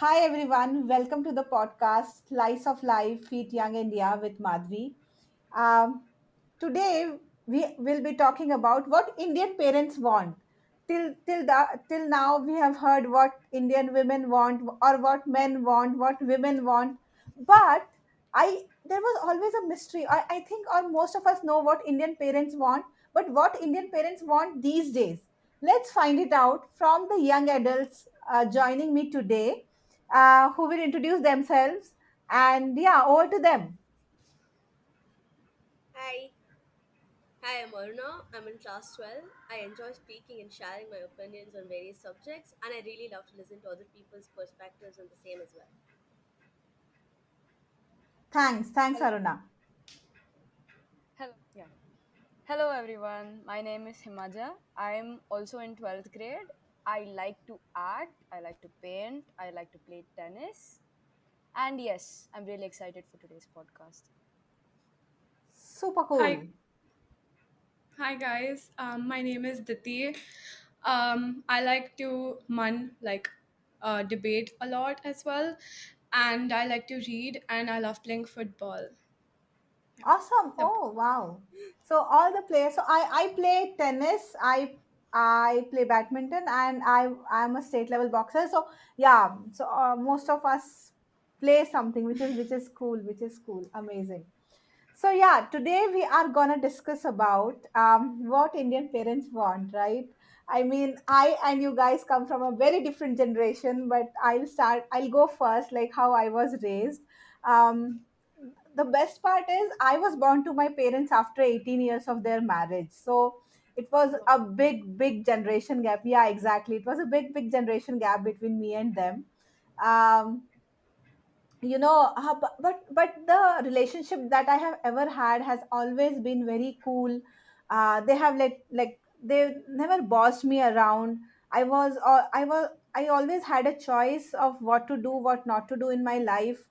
Hi everyone, welcome to the podcast Slice of Life Feed Young India with Madhavi. Um, Today we will be talking about what Indian parents want. Till now we have heard what Indian women want or what men want, what women want, but I there was always a mystery. I think or most of us know what Indian parents want, but what Indian parents want these days. Let's find it out from the young adults joining me today who will introduce themselves. And yeah, over to them. Hi, I'm Aruna. I'm in class 12. I enjoy speaking and sharing my opinions on various subjects, and I really love to listen to other people's perspectives on the same as well. Thanks, Hello. Aruna. Hello. Yeah. Hello, everyone. My name is Himaja. I'm also in 12th grade. I like to act, I like to paint, I like to play tennis. And yes, I'm really excited for today's podcast. Super Hi, cool. hi guys. My name is Diti. I like to debate a lot as well, and I like to read, and I love playing football. Awesome. Yep. Oh, wow. So all the players. So I play tennis. I play badminton, and I'm a state level boxer. So yeah. So most of us play something, which is cool. Which is cool. Amazing. So yeah, today we are gonna discuss about what Indian parents want, right? I mean, I and you guys come from a very different generation, but I'll go first, like how I was raised. Um, the best part is I was born to my parents after 18 years of their marriage. So it was Wow. a big generation gap. Yeah, exactly. It was a big generation gap between me and them. Um, but the relationship that I have ever had has always been very cool. They have they never bossed me around. I always had a choice of what to do, what not to do in my life.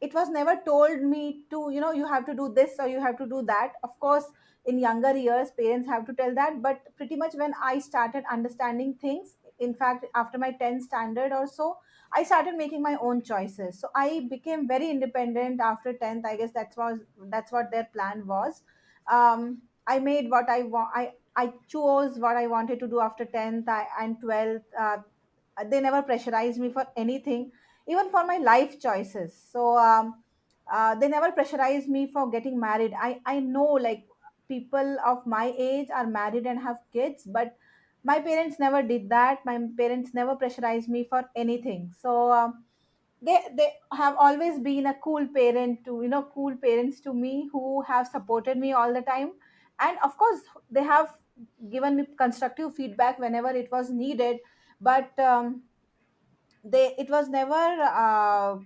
It was never told me to, you have to do this or you have to do that. Of course, in younger years parents have to tell that, but pretty much when I started understanding things, in fact after my 10th standard or so, I started making my own choices. So I became very independent after 10th. I guess that's what their plan was. I made what I want. I chose what I wanted to do after 10th and 12th. They never pressurized me for anything, even for my life choices. So they never pressurized me for getting married. I know, like, people of my age are married and have kids, but my parents never did that. My parents never pressurized me for anything. So they have always been a cool parent to, cool parents to me, who have supported me all the time. And of course they have given me constructive feedback whenever it was needed. But they it was never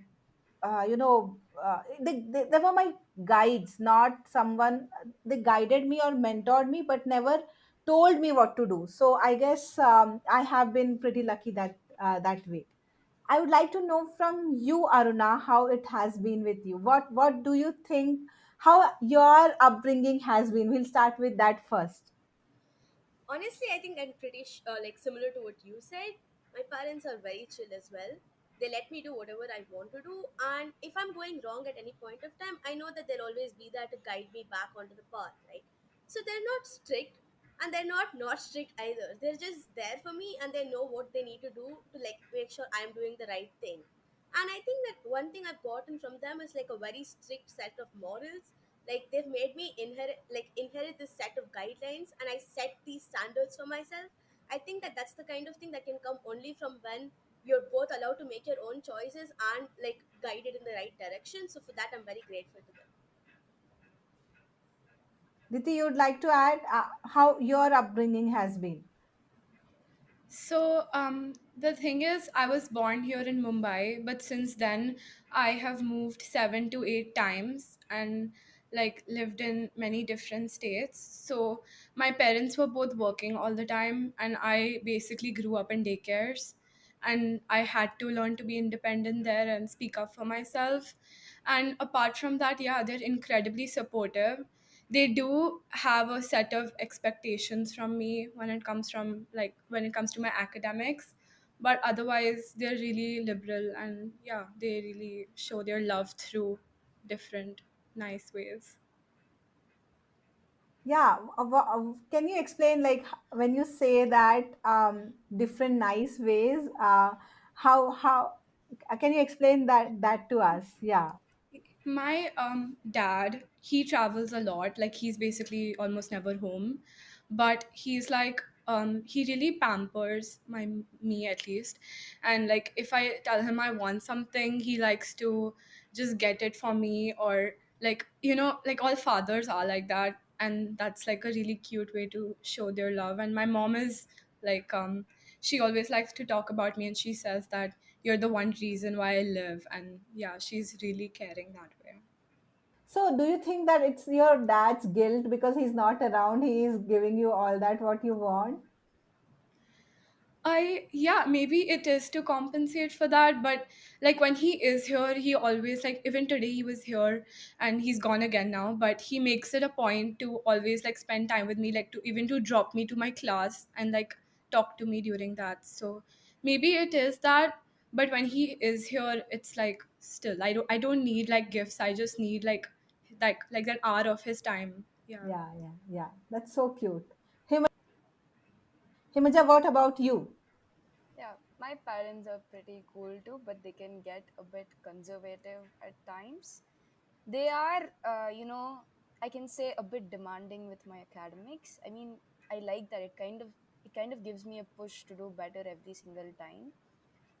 they were my guides, not someone. They guided me or mentored me, but never told me what to do. So I guess I have been pretty lucky that way. I would like to know from you, Aruna, how it has been with you. What do you think, how your upbringing has been? We'll start with that first. Honestly, I think I'm pretty like similar to what you said. My parents are very chill as well. They let me do whatever I want to do, and if I'm going wrong at any point of time, I know that they'll always be there to guide me back onto the path, right? So they're not strict, and they're not strict either. They're just there for me, and they know what they need to do to like make sure I'm doing the right thing. And I think that one thing I've gotten from them is like a very strict set of morals. Like they've made me inherit this set of guidelines, and I set these standards for myself. I think that that's the kind of thing that can come only from when you're both allowed to make your own choices and like guided in the right direction. So for that, I'm very grateful to them. Diti, you'd like to add how your upbringing has been? The thing is, I was born here in Mumbai, but since then, I have moved 7 to 8 times and like lived in many different states. So, my parents were both working all the time, and I basically grew up in daycares. And I had to learn to be independent there and speak up for myself. And apart from that, yeah, they're incredibly supportive. They do have a set of expectations from me when it comes to my academics, but otherwise they're really liberal, and yeah, they really show their love through different nice ways. Yeah, can you explain, like, when you say that different nice ways, how can you explain that to us? Yeah. My dad, he travels a lot. Like he's basically almost never home, but he's like he really pampers me at least. And like if I tell him I want something, he likes to just get it for me, or like like all fathers are like that, and that's like a really cute way to show their love. And my mom is like she always likes to talk about me, and she says that you're the one reason why I live. And yeah, she's really caring that way. So, do you think that it's your dad's guilt because he's not around? He is giving you all that what you want. Yeah, maybe it is to compensate for that, but like when he is here, he always, like even today he was here and he's gone again now, but he makes it a point to always like spend time with me, like to even to drop me to my class and like talk to me during that. So maybe it is that, but when he is here, it's like still I don't need like gifts. I just need like that hour of his time. Yeah. Yeah, yeah, yeah. That's so cute. Himaja, what about you? Yeah, my parents are pretty cool too, but they can get a bit conservative at times. They are, I can say a bit demanding with my academics. I mean, I like that it kind of gives me a push to do better every single time.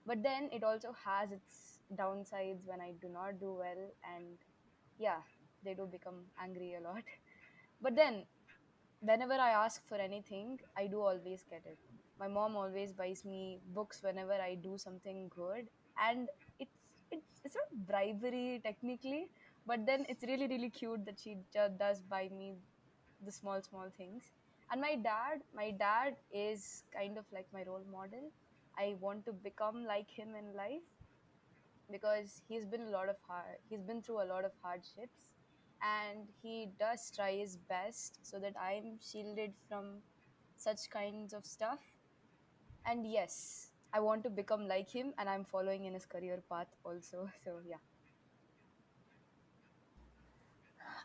But then it also has its downsides when I do not do well, and yeah, they do become angry a lot. But then whenever I ask for anything, I do always get it. My mom always buys me books whenever I do something good, and it's not bribery technically, but then it's really really cute that she does buy me the small things. And my dad is kind of like my role model. I want to become like him in life because he's been through a lot of hardships, and he does try his best so that I'm shielded from such kinds of stuff. And yes, I want to become like him, and I'm following in his career path also. So yeah.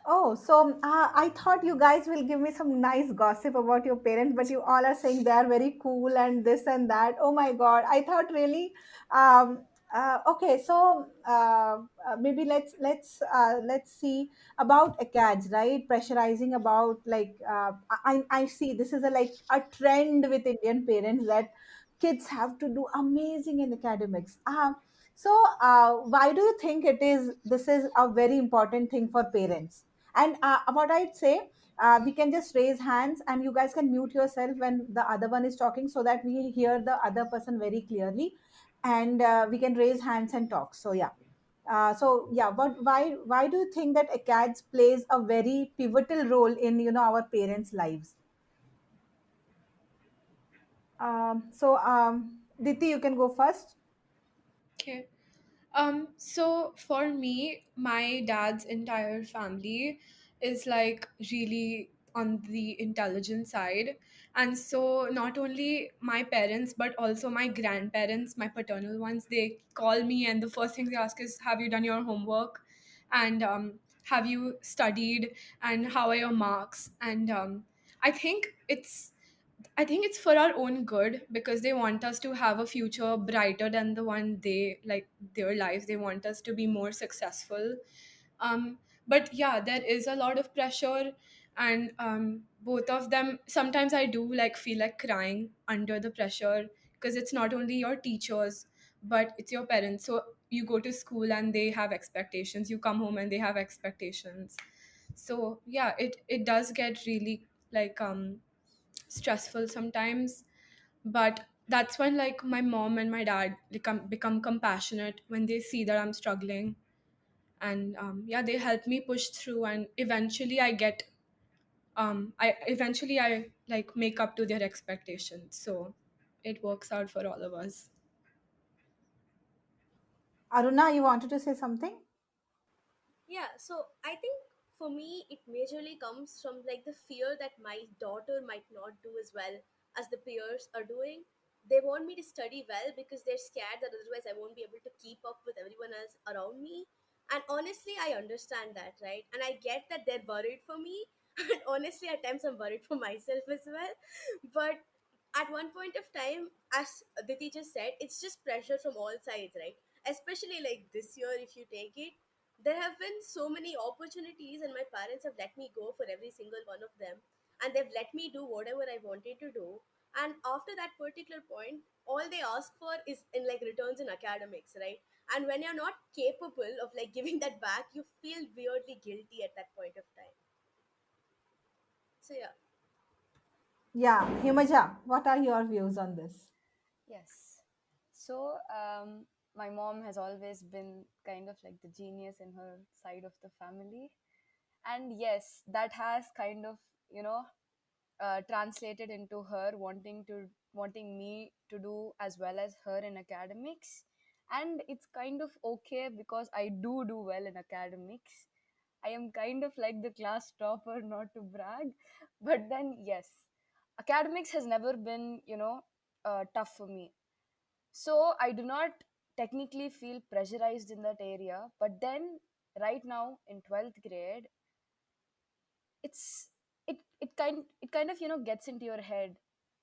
Oh, so I thought you guys will give me some nice gossip about your parents, but you all are saying they are very cool and this and that. Oh my God, I thought really. Okay, so maybe let's see about ACADS, right? Pressurizing about, like, I see this is a like a trend with Indian parents that kids have to do amazing in academics. So why do you think it is? This is a very important thing for parents. And what I'd say, we can just raise hands and you guys can mute yourself when the other one is talking so that we hear the other person very clearly, and we can raise hands and talk. So yeah. So yeah, but why do you think that acads plays a very pivotal role in our parents' lives? Diti, you can go first. Okay. So for me, my dad's entire family is like really on the intelligent side. And so not only my parents, but also my grandparents, my paternal ones, they call me and the first thing they ask is, have you done your homework? And have you studied? And how are your marks? And I think it's I think it's for our own good because they want us to have a future brighter than the one they like their lives. They want us to be more successful. But yeah, there is a lot of pressure, and both of them. Sometimes I do like feel like crying under the pressure because it's not only your teachers, but it's your parents. So you go to school and they have expectations. You come home and they have expectations. So yeah, it does get really like stressful sometimes, but that's when like my mom and my dad become compassionate when they see that I'm struggling. And yeah, they help me push through, and eventually I like make up to their expectations, so it works out for all of us. Aruna, you wanted to say something? Yeah, so I think for me it majorly comes from like the fear that my daughter might not do as well as the peers are doing. they want me to study well because they're scared that otherwise I won't be able to keep up with everyone else around me. And honestly, I understand that, right? And I get that they're worried for me. And honestly, at times I'm worried for myself as well. But at one point of time, as the teacher said, it's just pressure from all sides, right? Especially like this year, if you take it, there have been so many opportunities, and my parents have let me go for every single one of them, and they've let me do whatever I wanted to do. And after that particular point, all they ask for is in like returns in academics, right? And when you're not capable of like giving that back, you feel weirdly guilty at that point of time. So yeah. Yeah, Himaja, what are your views on this? Yes. So, my mom has always been kind of like the genius in her side of the family. And yes, that has kind of, you know, translated into her wanting me to do as well as her in academics. And it's kind of okay because I do well in academics. I am kind of like the class topper, not to brag. But then, yes, academics has never been, tough for me. So I do not technically feel pressurized in that area. But then, right now in 12th grade, it's it kind of gets into your head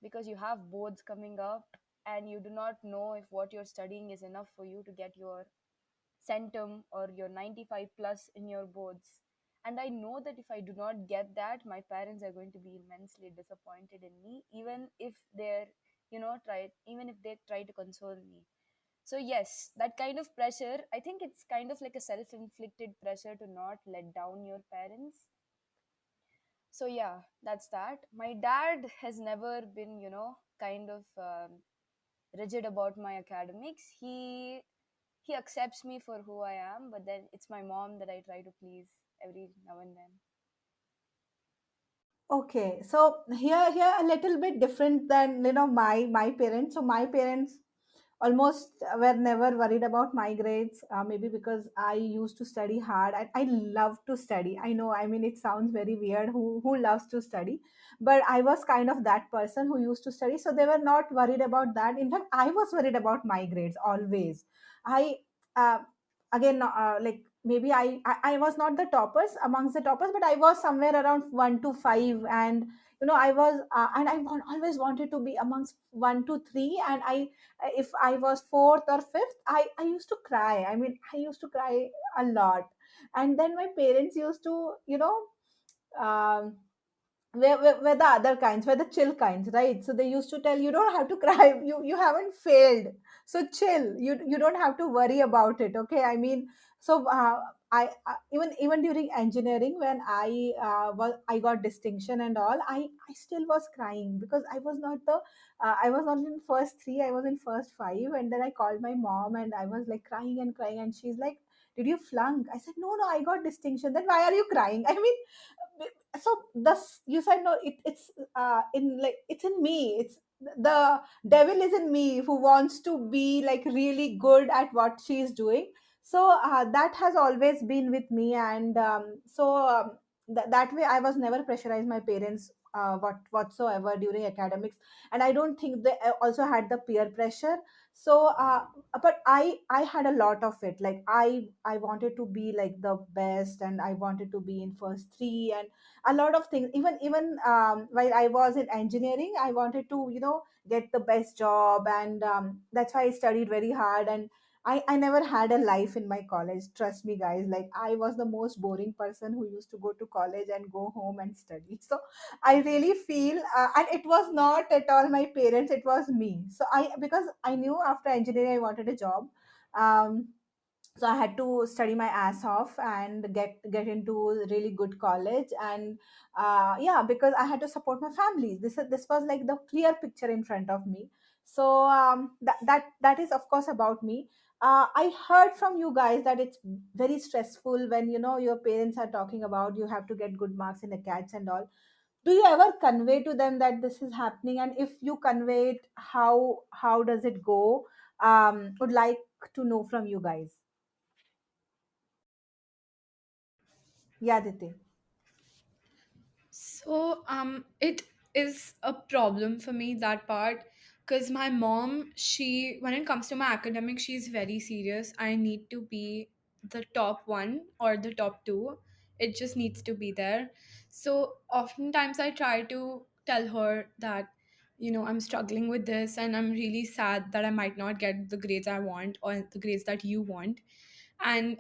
because you have boards coming up and you do not know if what you're studying is enough for you to get your centum or your 95 plus in your boards. And I know that if I do not get that, my parents are going to be immensely disappointed in me, even if they're try even if they try to console me. So yes, that kind of pressure, I think it's kind of like a self-inflicted pressure to not let down your parents. So yeah, that's that. My dad has never been kind of rigid about my academics. He accepts me for who I am, but then it's my mom that I try to please every now and then. Okay, so here a little bit different than my parents. So my parents almost were never worried about my grades, maybe because I used to study hard. I love to study. I know, I mean, it sounds very weird, who loves to study, but I was kind of that person who used to study, so they were not worried about that. In fact, I was worried about my grades always. I uh, again like maybe I was not the toppers amongst the toppers, but I was somewhere around 1 to 5. And I was and always wanted to be amongst 1 to 3. And if I was fourth or fifth, I used to cry. I mean, I used to cry a lot. And then my parents used to um, were the other kinds, were the chill kinds, right? So they used to tell, you don't have to cry, you haven't failed, so chill, you don't have to worry about it, okay? I mean, so even during engineering, when I got distinction and all, I still was crying because I was not in first 3, I was in first 5. And then I called my mom and I was like crying and crying, and she's like, did you flunk? I said, no, I got distinction. Then why are you crying? I mean, so this, you said, no, it's in like, it's in me, it's the devil is in me, who wants to be like really good at what she's doing. So that has always been with me. And that way I was never pressurized my parents whatsoever during academics. And I don't think they also had the peer pressure. So but I had a lot of it. Like I wanted to be like the best, and I wanted to be in first 3, and a lot of things. Even while I was in engineering, I wanted to get the best job. And that's why I studied very hard. And I never had a life in my college, trust me guys. Like, I was the most boring person who used to go to college and go home and study. So I really feel and it was not at all my parents, it was me. So I because I knew after engineering I wanted a job. um, so I had to study my ass off and get into a really good college. And yeah, because I had to support my family. This was like the clear picture in front of me. So that is of course about me. I heard from you guys that it's very stressful when your parents are talking about you have to get good marks in the cats and all. Do you ever convey to them that this is happening? And if you convey it, how does it go? Would like to know from you guys. Yeah, Diti. So it is a problem for me, that part. because my mom, she, when it comes to my academics, she's very serious. I need to be the top one or the top two. It just needs to be there. So oftentimes I try to tell her that, I'm struggling with this and I'm really sad that I might not get the grades I want or the grades that you want. And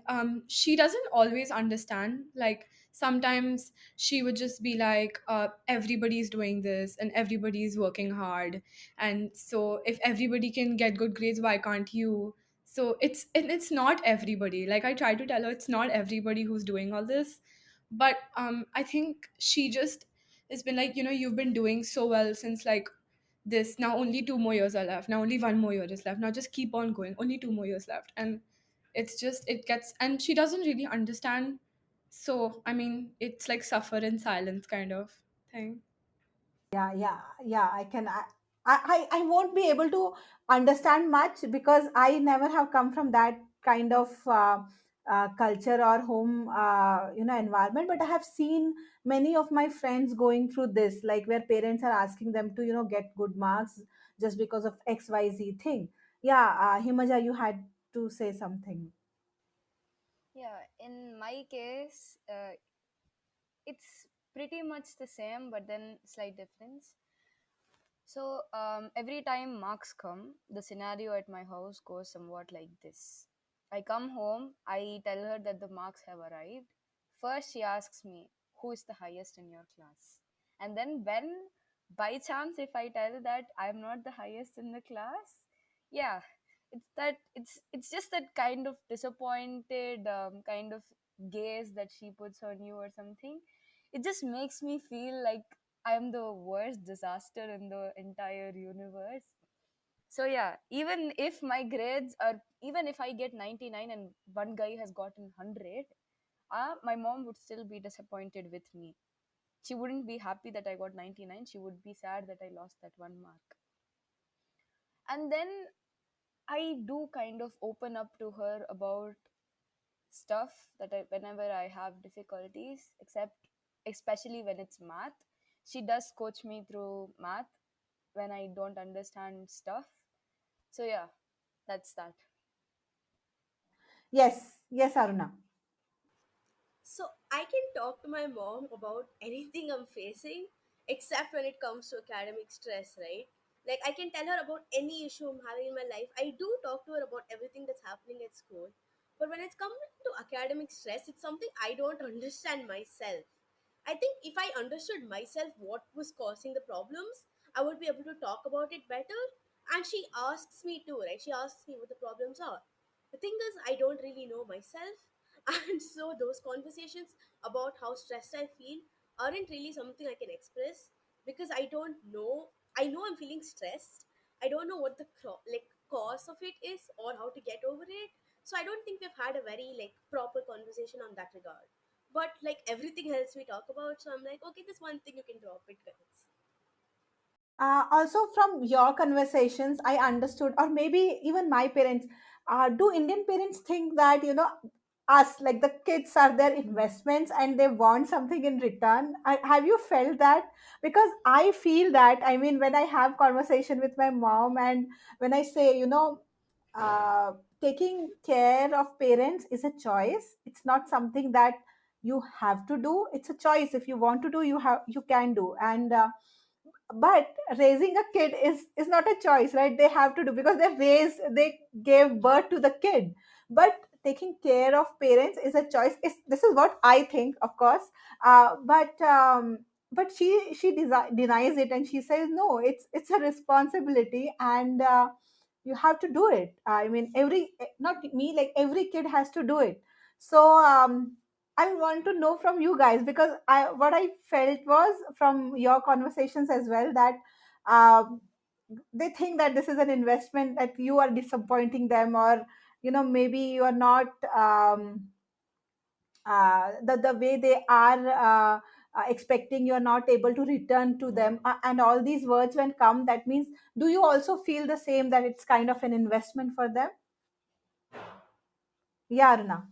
she doesn't always understand. Like sometimes she would just be like, everybody's doing this and everybody's working hard, and so if everybody can get good grades, why can't you? So it's not everybody. Like I try to tell her it's not everybody who's doing all this, but I think she just has been like, you've been doing so well since like this. Now only 2 more years are left, now only 1 more year is left, now just keep on going, only 2 more years left. And it's just, it gets, and she doesn't really understand. So I mean, it's like suffer in silence kind of thing. Yeah, I can. I won't be able to understand much because I never have come from that kind of culture or home, environment. But I have seen many of my friends going through this, like where parents are asking them to, get good marks just because of X Y Z thing. Yeah, Himaja, you had to say something. Yeah, in my case, it's pretty much the same, but then slight difference. So every time marks come, the scenario at my house goes somewhat like this. I come home, I tell her that the marks have arrived. First, she asks me, who is the highest in your class? And then, when by chance, if I tell that I'm not the highest in the class, yeah, it's just that kind of disappointed kind of gaze that she puts on you or something. It just makes me feel like I'm the worst disaster in the entire universe. So yeah, even if my grades are, even if I get 99 and one guy has gotten 100, my mom would still be disappointed with me. She wouldn't be happy that I got 99. She would be sad that I lost that one mark. And then I do kind of open up to her about stuff that whenever I have difficulties, except especially when it's math. She does coach me through math when I don't understand stuff. So yeah, that's that. Yes, Aruna. So I can talk to my mom about anything I'm facing except when it comes to academic stress, right? Like I can tell her about any issue I'm having in my life. I do talk to her about everything that's happening at school. But when it's come to academic stress, it's something I don't understand myself. I think if I understood myself what was causing the problems, I would be able to talk about it better. And she asks me too, right? She asks me what the problems are. The thing is, I don't really know myself. And so those conversations about how stressed I feel aren't really something I can express because I don't know. I know I'm feeling stressed. I don't know what the cause of it is or how to get over it. So I don't think we've had a very like proper conversation on that regard. But like everything else we talk about, so I'm like, okay, this one thing you can drop it, guys. Also, from your conversations, I understood, or maybe even my parents, do Indian parents think that, us, like the kids, are their investments and they want something in return? Have you felt that? Because I feel that, I mean, when I have conversation with my mom and when I say, uh, taking care of parents is a choice. It's not something that you have to do. It's a choice. If you want to do, you can do. And but raising a kid is not a choice, right? They have to do because they gave birth to the kid. But taking care of parents is a choice. This is what I think, of course. But she denies it and she says no, it's a responsibility, and you have to do it. I mean, every, not me, like every kid has to do it. So I want to know from you guys, because what I felt was from your conversations as well that um, they think that this is an investment, that you are disappointing them, or maybe you are not the way they are expecting, you're not able to return to them, and all these words when come, that means, do you also feel the same, that it's kind of an investment for them? Yeah, Aruna.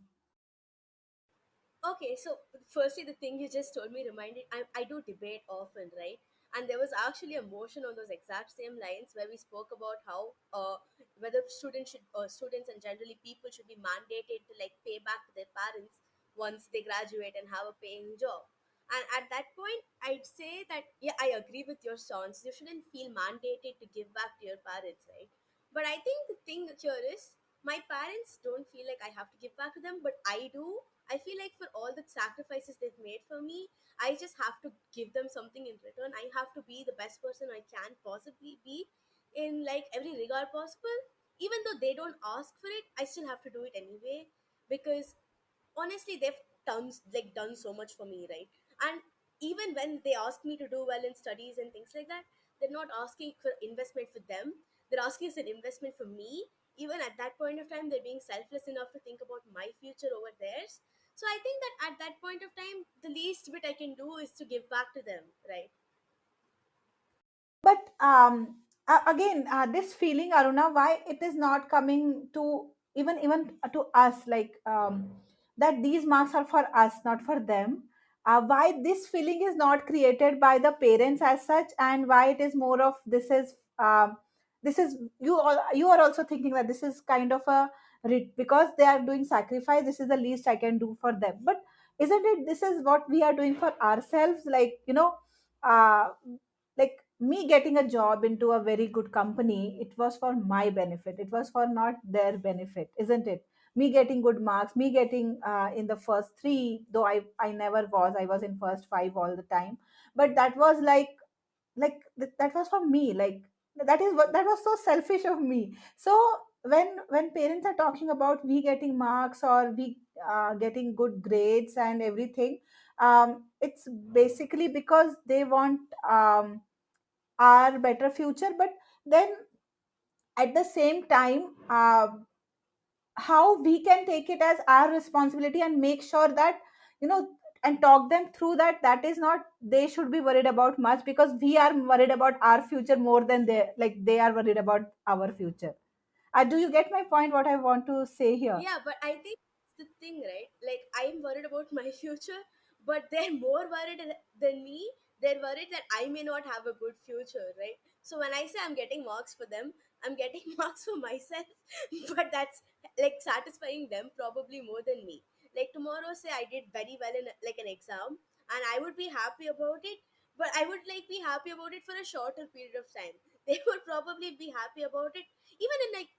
Okay, so firstly, the thing you just told me reminded I do debate often, right? And there was actually a motion on those exact same lines where we spoke about how whether students and generally people should be mandated to like pay back to their parents once they graduate and have a paying job. And at that point, I'd say that yeah, I agree with your stance. You shouldn't feel mandated to give back to your parents, right? But I think the thing here is my parents don't feel like I have to give back to them, but I do. I feel like for all the sacrifices they've made for me, I just have to give them something in return. I have to be the best person I can possibly be in like every regard possible. Even though they don't ask for it, I still have to do it anyway because honestly they've done so much for me, right? And even when they ask me to do well in studies and things like that, they're not asking for investment for them, they're asking as an investment for me. Even at that point of time, they're being selfless enough to think about my future over theirs. So I think that at that point of time, the least bit I can do is to give back to them, right? But again, this feeling, Aruna, why it is not coming to even to us, like that these marks are for us, not for them. Why this feeling is not created by the parents as such, and why it is more of this is you are also thinking that this is kind of a because they are doing sacrifice. This is the least I can do for them. But isn't it? This is what we are doing for ourselves, like like me getting a job into a very good company, it was for my benefit, it was for not their benefit, isn't it? Me getting good marks, me getting in the first three, though I never was, I was in first five all the time, but that was that was for me, like that is what that was so selfish of me. So when parents are talking about we getting marks or we getting good grades and everything, it's basically because they want our better future. But then at the same time, how we can take it as our responsibility and make sure that you know and talk them through that that is not they should be worried about much, because we are worried about our future more than they are worried about our future. Do you get my point, what I want to say here? Yeah, but I think it's the thing, right? Like, I'm worried about my future, but they're more worried than me. They're worried that I may not have a good future, right? So when I say I'm getting marks for them, I'm getting marks for myself, but that's like satisfying them probably more than me. Like, tomorrow, say I did very well in like an exam, and I would be happy about it, but I would like be happy about it for a shorter period of time. They would probably be happy about it even in like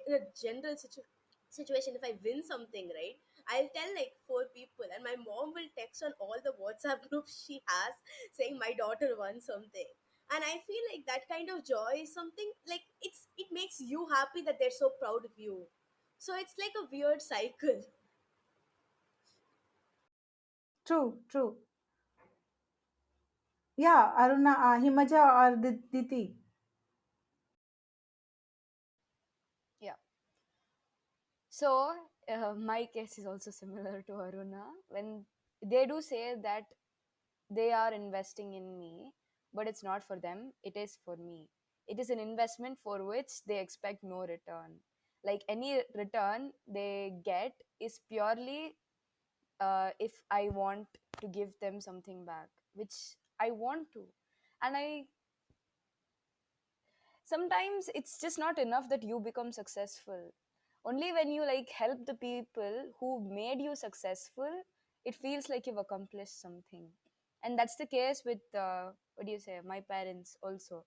in a general situation. If I win something, right, I'll tell like four people, and my mom will text on all the WhatsApp groups she has saying my daughter won something. And I feel like that kind of joy is something like it makes you happy that they're so proud of you. So it's like a weird cycle. True, true. Yeah, Aruna, Himaja or Diti. Yeah. So, my case is also similar to Aruna. When they do say that they are investing in me, but it's not for them, it is for me. It is an investment for which they expect no return. Like any return they get is purely if I want to give them something back, which I want to. And I sometimes it's just not enough that you become successful. Only when you like help the people who made you successful, it feels like you've accomplished something. And that's the case with what do you say, my parents also.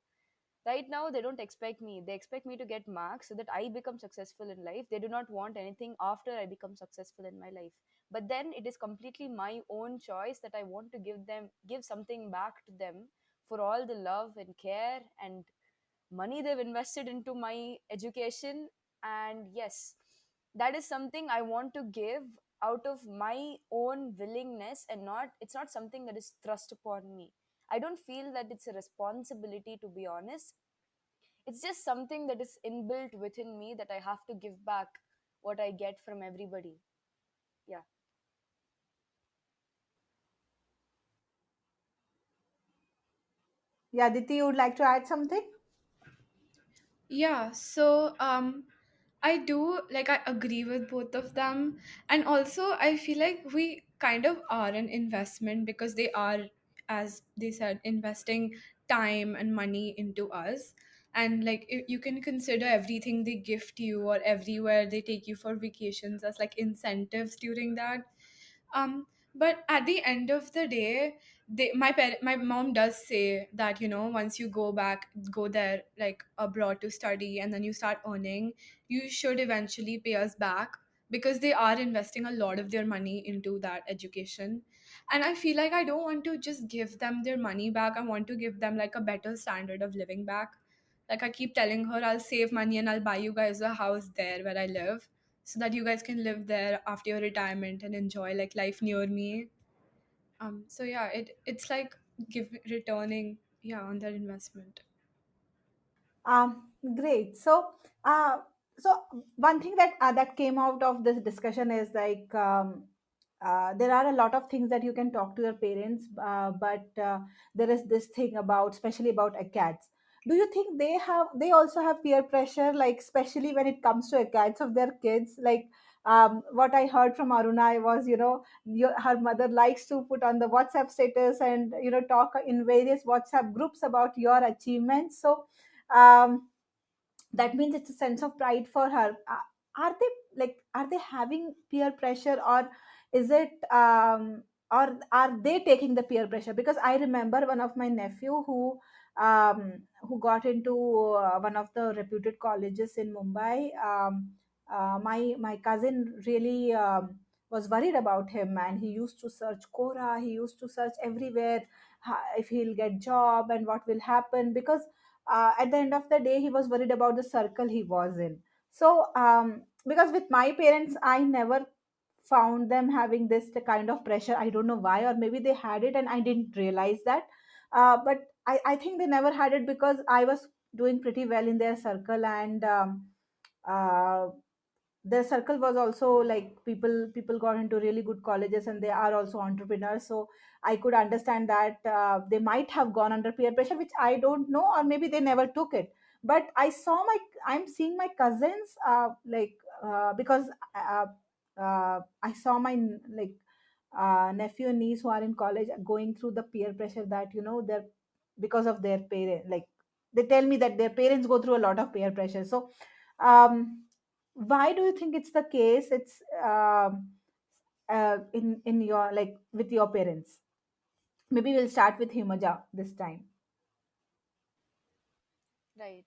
Right now they don't expect me, they expect me to get marks so that I become successful in life. They do not want anything after I become successful in my life. But then it is completely my own choice that I want to give something back to them for all the love and care and money they've invested into my education. And yes, that is something I want to give out of my own willingness, and not it's not something that is thrust upon me. I don't feel that it's a responsibility, to be honest. It's just something that is inbuilt within me that I have to give back what I get from everybody. Yeah. Yeah, Diti, you would like to add something? Yeah, so I do like I agree with both of them. And also I feel like we kind of are an investment because they are, as they said, investing time and money into us. And like you can consider everything they gift you or everywhere they take you for vacations as like incentives during that. But at the end of the day, my mom does say that, once you go there like abroad to study, and then you start earning, you should eventually pay us back, because they are investing a lot of their money into that education. And I feel like I don't want to just give them their money back. I want to give them like a better standard of living back. Like I keep telling her, I'll save money and I'll buy you guys a house there where I live, so that you guys can live there after your retirement and enjoy like life near me. So yeah, it's like give returning, yeah, on that investment. Great. Uh, so one thing that came out of this discussion is like, there are a lot of things that you can talk to your parents, but there is this thing about, especially about cats. Do you think they also have peer pressure, like especially when it comes to cats of their kids? Like, what I heard from Aruna was, her mother likes to put on the WhatsApp status and talk in various WhatsApp groups about your achievements. So um, that means it's a sense of pride for her. Are they, are they having peer pressure, or is it, or are they taking the peer pressure? Because I remember one of my nephew who got into one of the reputed colleges in Mumbai. My cousin really was worried about him, and he used to search Quora, he used to search everywhere, if he'll get job and what will happen, because at the end of the day he was worried about the circle he was in. So because with my parents I never found them having this kind of pressure. I don't know why, or maybe they had it and I didn't realize that. But I think they never had it because I was doing pretty well in their circle, and uh, their circle was also like, people got into really good colleges and they are also entrepreneurs. So I could understand that they might have gone under peer pressure, which I don't know, or maybe they never took it. But I'm seeing my cousins, because I saw my nephew and niece who are in college going through the peer pressure, that they're, because of their parent, like they tell me that their parents go through a lot of peer pressure. So um, why do you think it's the case? It's in your, like, with your parents. Maybe we'll start with Himaja this time. Right.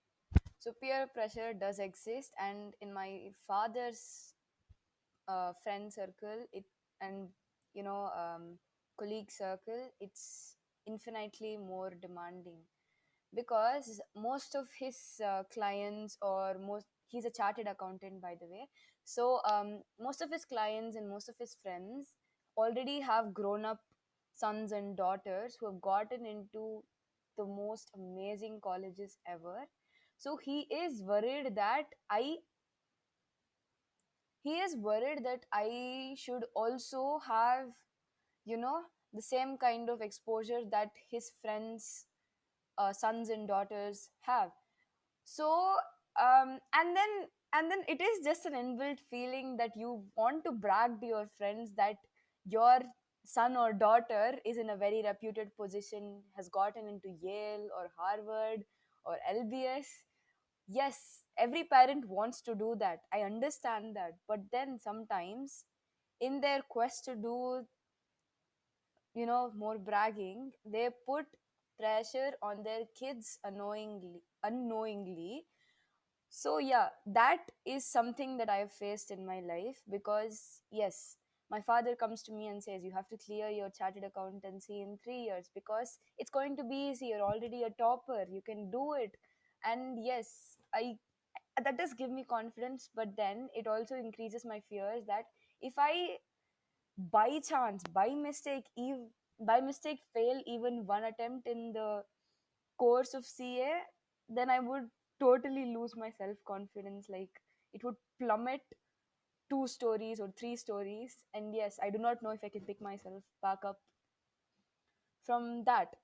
So peer pressure does exist, and in my father's friend circle, it and you know colleague circle, it's infinitely more demanding, because most of his clients, or most he's a chartered accountant, by the way. So most of his clients and most of his friends already have grown up sons and daughters who have gotten into the most amazing colleges ever. So he is worried that I should also have, you know the same kind of exposure that his friends sons and daughters have. So and then it is just an inbuilt feeling that you want to brag to your friends that your son or daughter is in a very reputed position, has gotten into Yale or Harvard or LBS. Yes, every parent wants to do that, I understand that, but then sometimes in their quest to do, more bragging, they put pressure on their kids unknowingly. So yeah, that is something that I have faced in my life, because yes, my father comes to me and says, you have to clear your chartered accountancy in 3 years because it's going to be easy, you're already a topper, you can do it. And yes, I that does give me confidence, but then it also increases my fears that if I by chance, by mistake fail even one attempt in the course of CA, then I would totally lose my self confidence. Like, it would plummet 2 stories or 3 stories. And yes, I do not know if I can pick myself back up from that.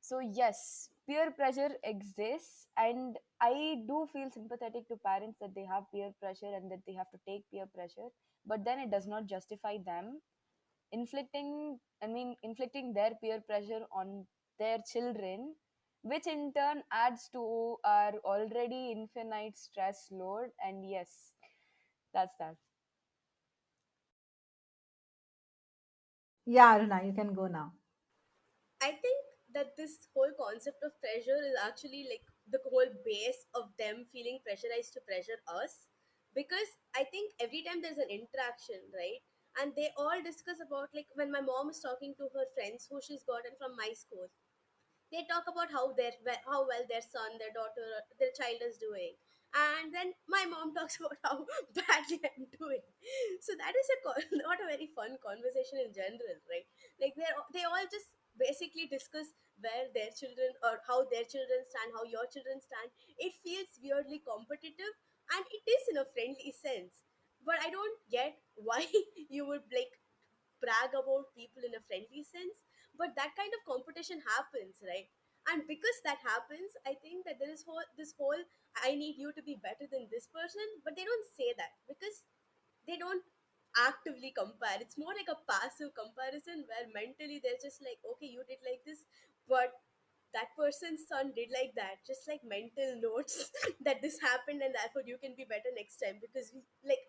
So yes, peer pressure exists, and I do feel sympathetic to parents that they have peer pressure and that they have to take peer pressure. But then it does not justify them inflicting their peer pressure on their children, which in turn adds to our already infinite stress load. And yes, that's that. Yeah, Aruna, you can go now. I think that this whole concept of pressure is actually like the whole base of them feeling pressurized to pressure us, because I think every time there's an interaction, right? And they all discuss about, like, when my mom is talking to her friends who she's gotten from my school, they talk about how well their son, their daughter, their child is doing, and then my mom talks about how badly I'm doing. So that is not a very fun conversation in general, right? Like they all just basically discuss where their children, or how their children stand, how your children stand. It feels weirdly competitive, and it is in a friendly sense, but I don't get why you would like brag about people in a friendly sense. But that kind of competition happens, right? And because that happens, I think that there is this whole I need you to be better than this person, but they don't say that because they don't actively compare. It's more like a passive comparison where mentally they're just like, okay, you did like this, but that person's son did like that, just like mental notes that this happened and therefore you can be better next time. Because like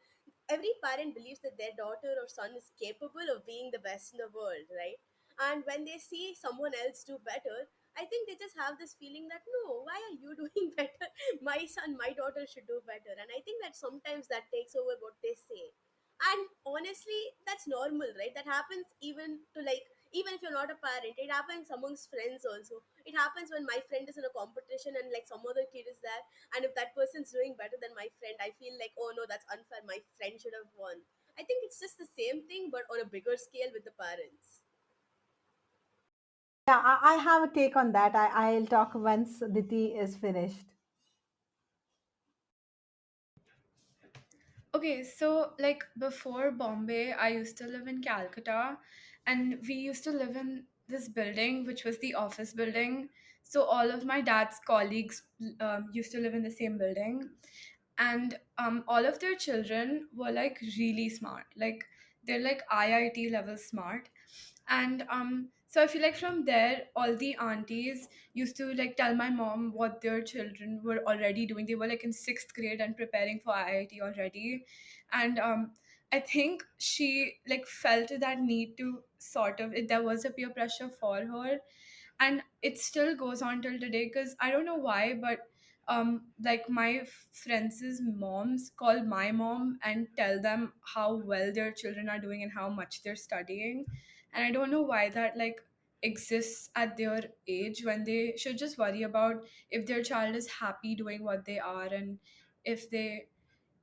every parent believes that their daughter or son is capable of being the best in the world, right? And when they see someone else do better, I think they just have this feeling that, no, why are you doing better? My son, my daughter should do better. And I think that sometimes that takes over what they say. And honestly, that's normal, right? That happens even to, like, even if you're not a parent, it happens amongst friends also. It happens when my friend is in a competition and like some other kid is there, and if that person's doing better than my friend, I feel like, oh no, that's unfair, my friend should have won. I think it's just the same thing but on a bigger scale with the parents. Yeah, I have a take on that. I'll talk once Diti is finished. Okay, so like before Bombay, I used to live in Calcutta, and we used to live in this building, which was the office building. So all of my dad's colleagues used to live in the same building, and all of their children were like really smart. Like they're like IIT level smart, and so I feel like from there, all the aunties used to like tell my mom what their children were already doing. They were like in sixth grade and preparing for IIT already, and I think she like felt that need to sort of it. There was a peer pressure for her, and it still goes on till today because I don't know why, but like my friends' moms call my mom and tell them how well their children are doing and how much they're studying, and I don't know why that like exists at their age when they should just worry about if their child is happy doing what they are, and if they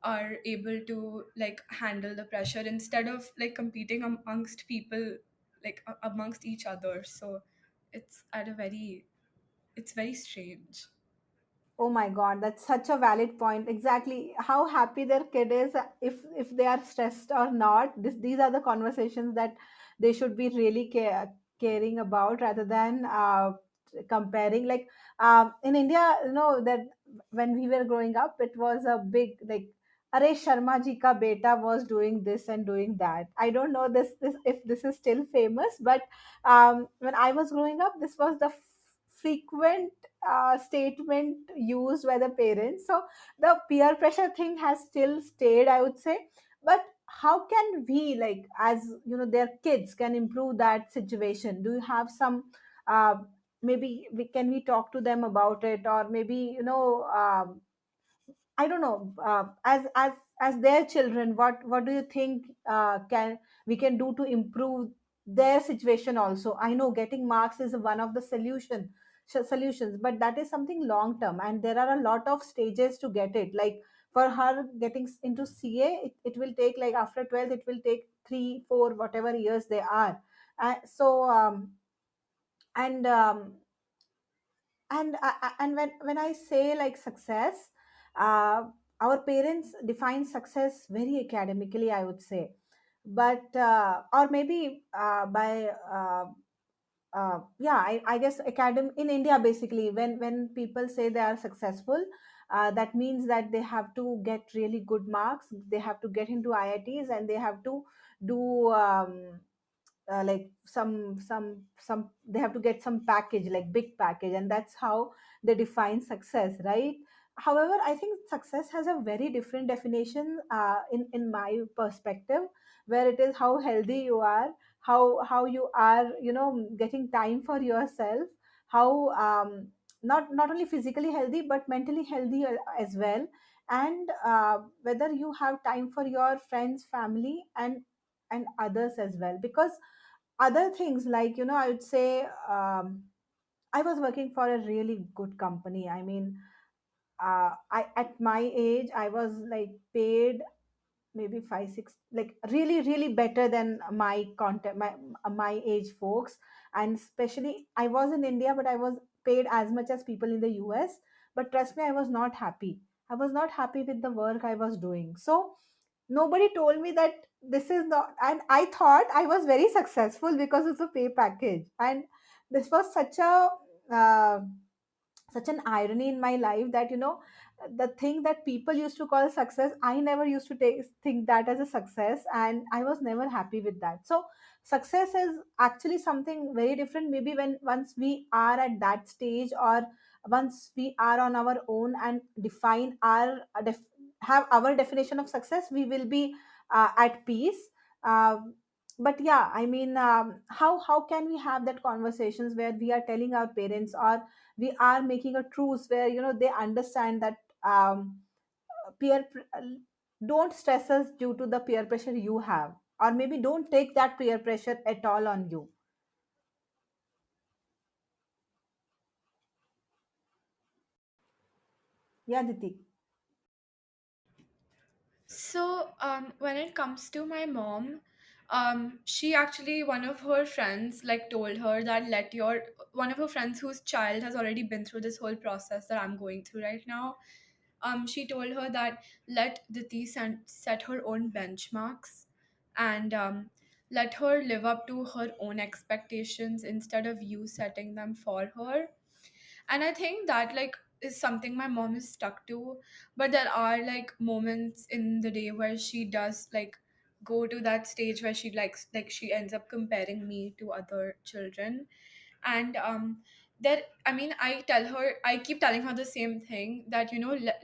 are able to like handle the pressure instead of like competing amongst people, like amongst each other. So it's at a very it's very strange. Oh my God, that's such a valid point. Exactly how happy their kid is, if they are stressed or not. These are the conversations that they should be really caring about rather than comparing. Like in India, that when we were growing up, it was a big like. Are Sharma ji ka beta was doing this and doing that. I don't know this if this is still famous, but when I was growing up, this was the frequent statement used by the parents. So the peer pressure thing has still stayed, I would say. But how can we, like, as their kids, can improve that situation? Do you have some? Maybe we talk to them about it, or maybe I don't know. As their children, what do you think can we can do to improve their situation? Also, I know getting marks is one of the solutions, but that is something long term, and there are a lot of stages to get it. Like for her getting into CA, it will take, like, after 12th, it will take 3 4 whatever years they are. And and when I say, like, success, uh, our parents define success very academically, I would say. But or maybe by yeah, I guess academy in India, basically, when people say they are successful, that means that they have to get really good marks, they have to get into IITs, and they have to do like some they have to get some package, like big package, and that's how they define success, right? However, I think success has a very different definition, in my perspective, where it is how healthy you are, how you are, getting time for yourself, how not only physically healthy but mentally healthy as well, and whether you have time for your friends, family, and others as well. Because other things, like, I would say, I was working for a really good company. I mean, I at my age I was like paid maybe 5 6, like really really better than my content, my age folks. And especially I was in India, but I was paid as much as people in the US. But trust me, I was not happy. I was not happy with the work I was doing. So nobody told me that this is not, and I thought I was very successful because of the pay package. And this was uh, such an irony in my life, that the thing that people used to call success, I never used to think that as a success, and I was never happy with that. So success is actually something very different. Maybe when once we are at that stage, or once we are on our own and define our have our definition of success, we will be at peace. But yeah, I mean, how can we have that conversations where we are telling our parents, or we are making a truce where they understand that peer don't stress us due to the peer pressure you have, or maybe don't take that peer pressure at all on you. Yeah, Diti. So, when it comes to my mom, she actually, one of her friends like told her that let your one of her friends whose child has already been through this whole process that I'm going through right now. She told her that let Diti set her own benchmarks, and let her live up to her own expectations instead of you setting them for her. And I think that like is something my mom is stuck to. But there are like moments in the day where she does like go to that stage where she likes like she ends up comparing me to other children. And there, I mean, I keep telling her the same thing, that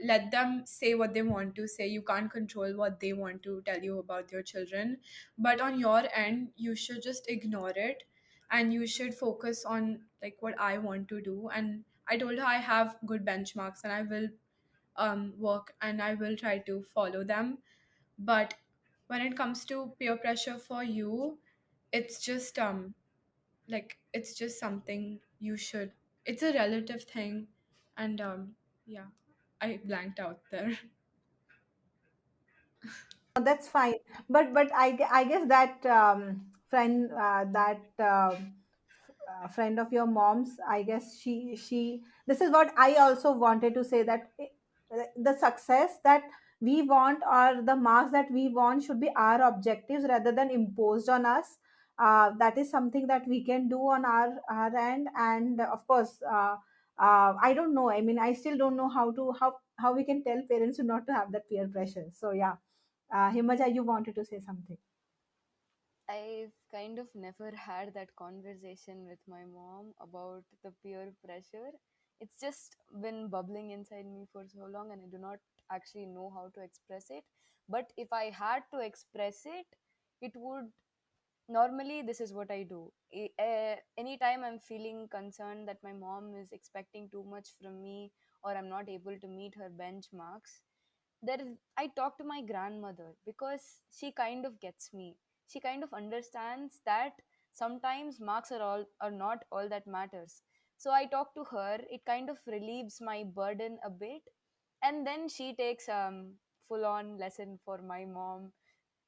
let them say what they want to say. You can't control what they want to tell you about their children, but on your end you should just ignore it, and you should focus on like what I want to do. And I told her I have good benchmarks, and I will work, and I will try to follow them. But when it comes to peer pressure for you, it's just like it's just something you should, it's a relative thing. And yeah, I blanked out there. That's fine. But I guess that friend of your mom's, I guess she this is what I also wanted to say, that the success that we want, or the marks that we want, should be our objectives rather than imposed on us. That is something that we can do on our end. And of course, I don't know, I mean, I still don't know how we can tell parents not to have that peer pressure. So yeah, Himaja, you wanted to say something. I've kind of never had that conversation with my mom about the peer pressure. It's just been bubbling inside me for so long, and I do not actually know how to express it. But if I had to express it, it would normally, this is what I do. Anytime I'm feeling concerned that my mom is expecting too much from me, or I'm not able to meet her benchmarks, I talk to my grandmother, because she kind of gets me. She kind of understands that sometimes marks are not all that matters. So I talk to her, it kind of relieves my burden a bit. And then she takes full on lesson for my mom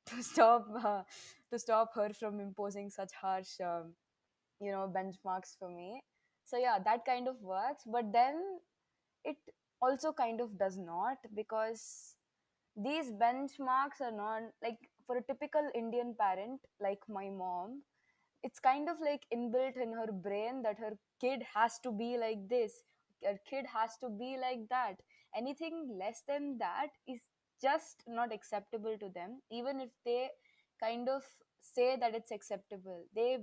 to stop her from imposing such harsh benchmarks for me. So yeah, that kind of works. But then it also kind of does not, because these benchmarks are not like, for a typical Indian parent like my mom, it's kind of like inbuilt in her brain that her kid has to be like this, her kid has to be like that. Anything less than that is just not acceptable to them, even if they kind of say that it's acceptable. They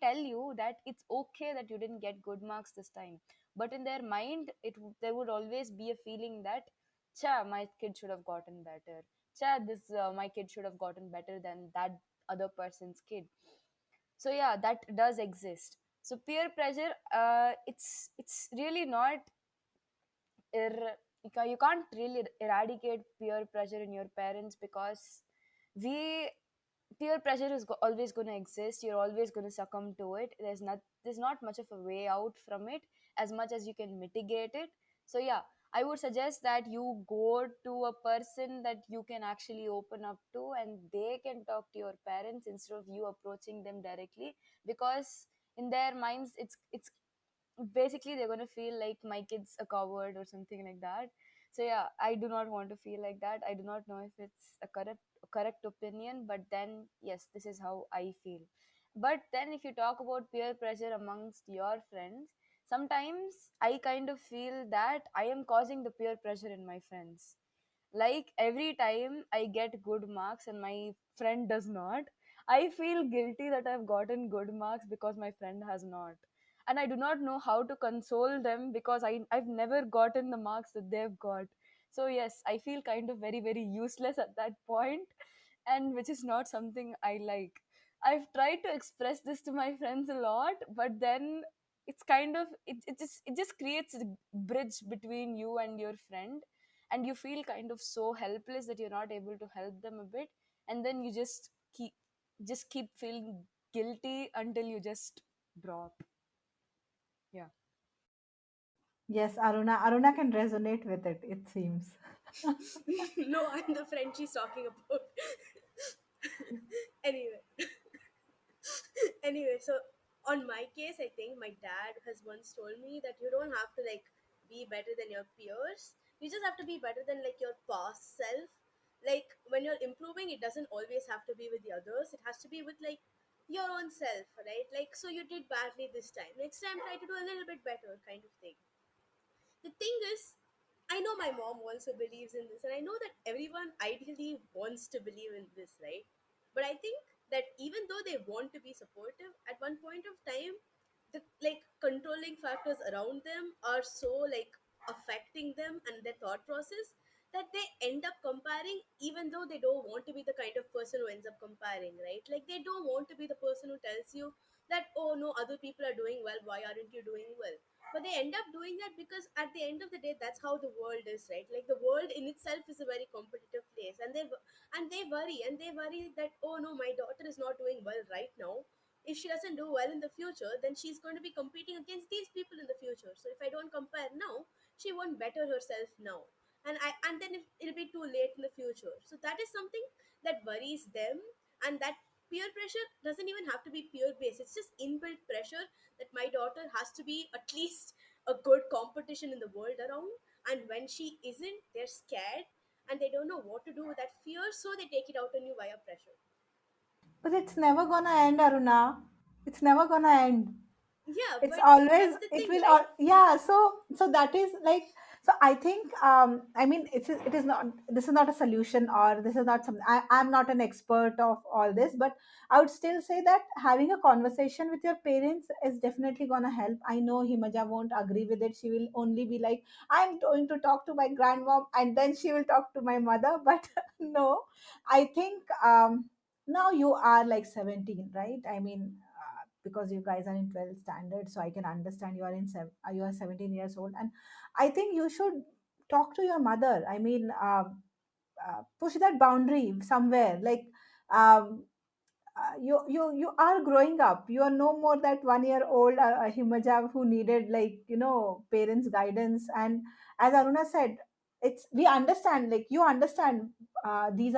tell you that it's okay that you didn't get good marks this time, but in their mind there would always be a feeling that, cha, my kid should have gotten better, cha, this my kid should have gotten better than that other person's kid. So yeah, that does exist. So peer pressure, it's really not you can't really eradicate peer pressure in your parents, because we peer pressure is always going to exist. You're always going to succumb to it. There's not much of a way out from it, as much as you can mitigate it. So yeah, I would suggest that you go to a person that you can actually open up to, and they can talk to your parents instead of you approaching them directly, because in their minds it's basically they're going to feel like my kid's a coward or something like that. So yeah, I do not want to feel like that. I do not know if it's a correct opinion, but then yes, this is how I feel. But then if you talk about peer pressure amongst your friends, sometimes I kind of feel that I am causing the peer pressure in my friends. Like every time I get good marks and my friend does not, I feel guilty that I've gotten good marks because my friend has not. And I do not know how to console them, because I've never gotten the marks that they've got. So yes, I feel kind of very, very useless at that point, and which is not something I like. I've tried to express this to my friends a lot, but then it's kind of it just creates a bridge between you and your friend, and you feel kind of so helpless that you're not able to help them a bit, and then you just keep feeling guilty until you just drop. Yeah. Yes, Aruna can resonate with it, it seems. No, I'm the friend she's talking about. Anyway, anyway, so on my case, I think my dad has once told me that you don't have to like be better than your peers. You just have to be better than like your past self. Like when you're improving, it doesn't always have to be with the others. It has to be with like your own self, right? Like, so you did badly this time. Next time, try to do a little bit better, kind of thing. The thing is, I know my mom also believes in this, and I know that everyone ideally wants to believe in this, right? But I think that even though they want to be supportive, at one point of time, the like controlling factors around them are so like affecting them and their thought process that they end up comparing, even though they don't want to be the kind of person who ends up comparing, right? Like they don't want to be the person who tells you that, oh no, other people are doing well, why aren't you doing well? But they end up doing that because at the end of the day, that's how the world is, right? Like the world in itself is a very competitive place, and they worry that, oh no, my daughter is not doing well right now. If she doesn't do well in the future, then she's going to be competing against these people in the future. So if I don't compare now, she won't better herself now, and then it'll be too late in the future. So that is something that worries them, and that peer pressure doesn't even have to be peer based. It's just inbuilt pressure that my daughter has to be at least a good competition in the world around. And when she isn't, they're scared and they don't know what to do with that fear, so they take it out on you via pressure. But it's never gonna end, Aruna. It's never gonna end. Yeah, It's but always, that's the it thing, will right? all, yeah. So that is like, so I think, I mean, it is not, this is not a solution, or this is not something, I'm not an expert of all this, but I would still say that having a conversation with your parents is definitely gonna help. I know Himaja won't agree with it. She will only be like, I'm going to talk to my grandmom and then she will talk to my mother. But no, I think, now you are like 17, right? I mean, because you guys are in 12th standard, so I can understand you are you are 17 years old, and I think you should talk to your mother. I mean, push that boundary somewhere, like, um, you are growing up. You are no more that 1 year old Himajab who needed, like, parents guidance. And as Aruna said, it's, we understand, like, you understand, these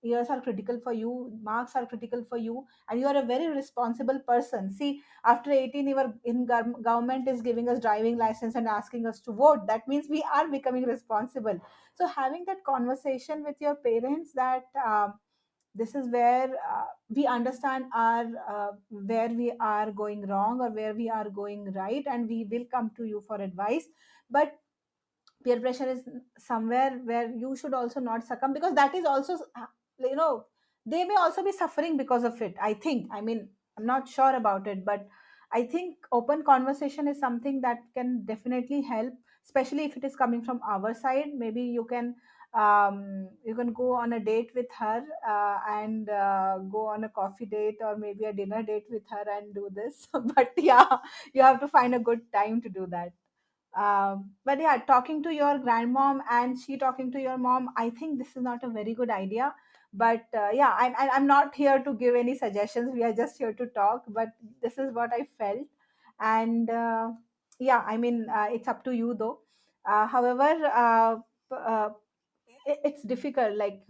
years are critical for you, marks are critical for you, and you are a very responsible person. See, after 18, you are in government is giving us driving license and asking us to vote. That means we are becoming responsible. So having that conversation with your parents, that this is where we understand our, where we are going wrong or where we are going right, and we will come to you for advice. But peer pressure is somewhere where you should also not succumb, because that is also, you know they may also be suffering because of it, I think. I mean, I'm not sure about it, but I think open conversation is something that can definitely help, especially if it is coming from our side. Maybe you can go on a date with her, and go on a coffee date or maybe a dinner date with her and do this. But yeah, you have to find a good time to do that. But yeah, talking to your grandmom and she talking to your mom, I think this is not a very good idea. But yeah, I'm not here to give any suggestions. We are just here to talk. But this is what I felt, and yeah, I mean, it's up to you though. However, it's difficult. Like,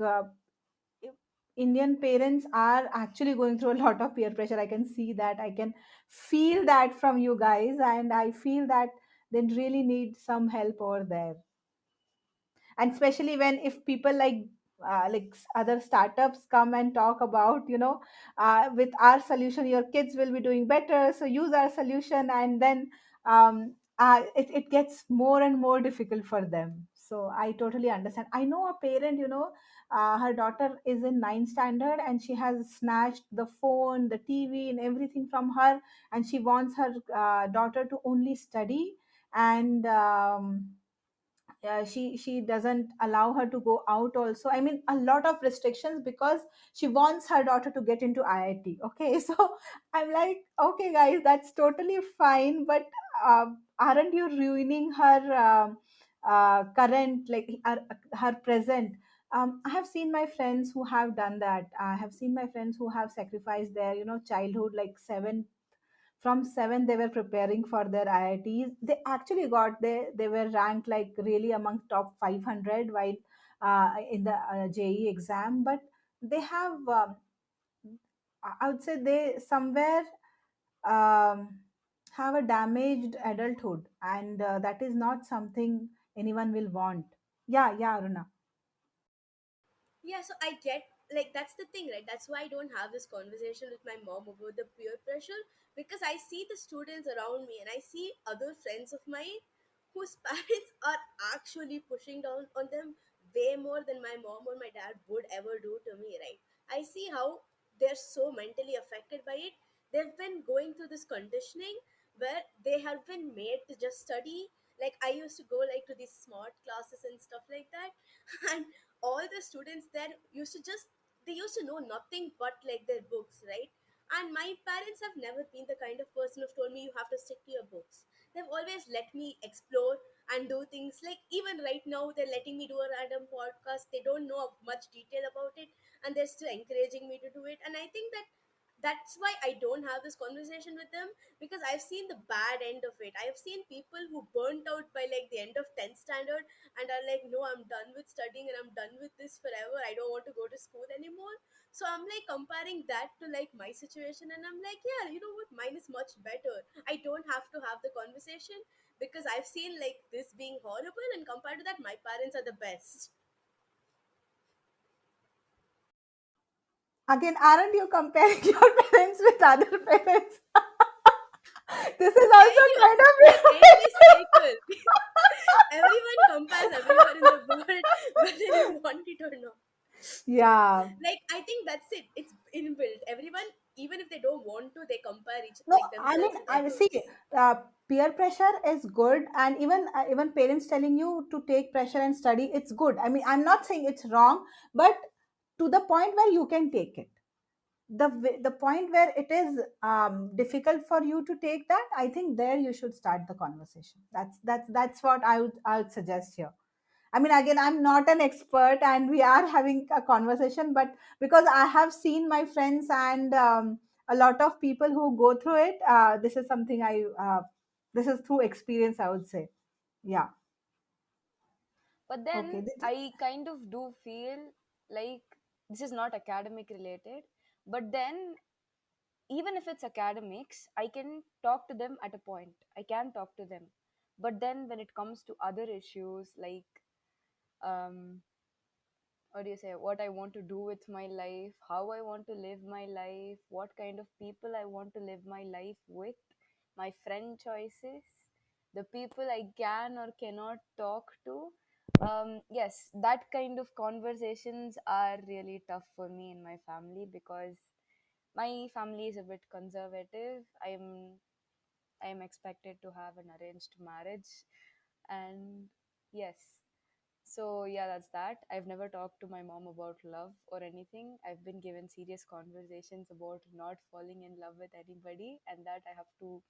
Indian parents are actually going through a lot of peer pressure. I can see that. I can feel that from you guys, and I feel that they really need some help over there. And especially when if people other startups come and talk about, with our solution your kids will be doing better, so use our solution, and then it gets more and more difficult for them. So I totally understand. I know a parent, her daughter is in ninth standard and she has snatched the phone, the TV, and everything from her, and she wants her daughter to only study. And she doesn't allow her to go out also. I mean, a lot of restrictions because she wants her daughter to get into IIT. Okay, so I'm like, okay guys, that's totally fine, but aren't you ruining her current, like her present? I have seen my friends who have done that. I have seen my friends who have sacrificed their, childhood, like 7 they were preparing for their IITs. They actually they were ranked like really among top 500 while in the JE exam. But they have, I would say, they somewhere um, have a damaged adulthood, and that is not something anyone will want. Yeah, yeah, Aruna. Yeah, so I get, like, that's the thing, right? That's why I don't have this conversation with my mom about the peer pressure, because I see the students around me and I see other friends of mine whose parents are actually pushing down on them way more than my mom or my dad would ever do to me, right? I see how they're so mentally affected by it. They've been going through this conditioning where they have been made to just study. Like, I used to go like to these smart classes and stuff like that. And all the students there used to just, they used to know nothing but like their books, right? And my parents have never been the kind of person who've told me you have to stick to your books. They've always let me explore and do things. Like, even right now they're letting me do a random podcast. They don't know much detail about it, and they're still encouraging me to do it. And I think that that's why I don't have this conversation with them, because I've seen the bad end of it. I've seen people who burnt out by like the end of 10th standard and are like, no, I'm done with studying and I'm done with this forever. I don't want to go to school anymore. So I'm like comparing that to like my situation, and I'm like, yeah, you know what? Mine is much better. I don't have to have the conversation because I've seen like this being horrible, and compared to that, my parents are the best. Again, aren't you comparing your parents with other parents? This is Thank also you. kind This endless of cycle. Everyone compares everywhere in the world, whether you want it or not. yeah. Like, I think that's it. It's inbuilt. Everyone, even if they don't want to, they compare each No, like I mean, themselves with I see. others. Peer pressure is good, and even parents telling you to take pressure and study, it's good. I mean, I'm not saying it's wrong, but to the point where you can take it. The point where it is difficult for you to take that, I think there you should start the conversation. That's what I would suggest here. I mean, again, I'm not an expert and we are having a conversation, but because I have seen my friends and a lot of people who go through it, this is something this is through experience, I would say. Yeah. But Okay. then I kind of do feel like this is not academic related. But then, even if it's academics, I can talk to them at a point. I can talk to them. But then, when it comes to other issues like, um, what do you say, what I want to do with my life, how I want to live my life, what kind of people I want to live my life with, my friend choices, the people I can or cannot talk to, Yes, that kind of conversations are really tough for me in my family because my family is a bit conservative. I am expected to have an arranged marriage, and yes. So yeah, that's that. I've never talked to my mom about love or anything. I've been given serious conversations about not falling in love with anybody and that I have to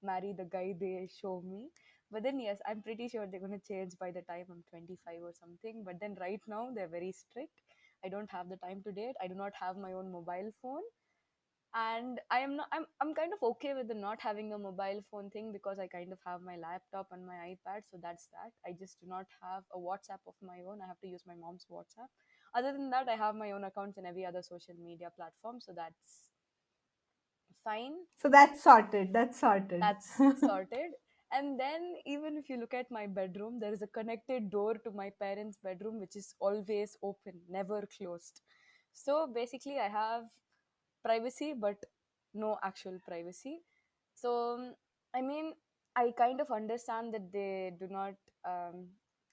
marry the guy they show me. But then yes, I'm pretty sure they're going to change by the time I'm 25 or something. But then right now they're very strict. I don't have the time to date. I do not have my own mobile phone, and I am not I'm kind of okay with the not having a mobile phone thing because I kind of have my laptop and my iPad, so that's that. I just do not have a WhatsApp of my own. I have to use my mom's WhatsApp. Other than that, I have my own accounts in every other social media platform, so that's fine. So that's sorted. That's sorted. That's sorted. And then even if you look at my bedroom, there is a connected door to my parents' bedroom which is always open, never closed. So basically I have privacy but no actual privacy. So I mean, I kind of understand that they do not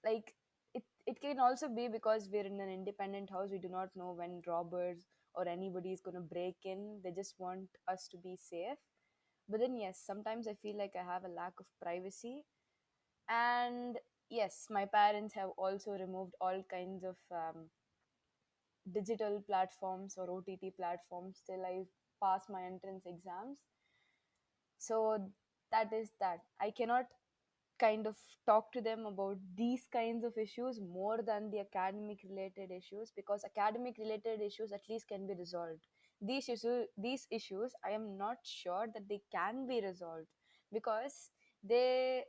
like it can also be because we're in an independent house. We do not know when robbers or anybody is going to break in. They just want us to be safe. But then yes, sometimes I feel like I have a lack of privacy. And yes, my parents have also removed all kinds of digital platforms or OTT platforms till I pass my entrance exams. So that is that. I cannot kind of talk to them about these kinds of issues more than the academic related issues, because academic related issues at least can be resolved. These issues I am not sure that they can be resolved, because they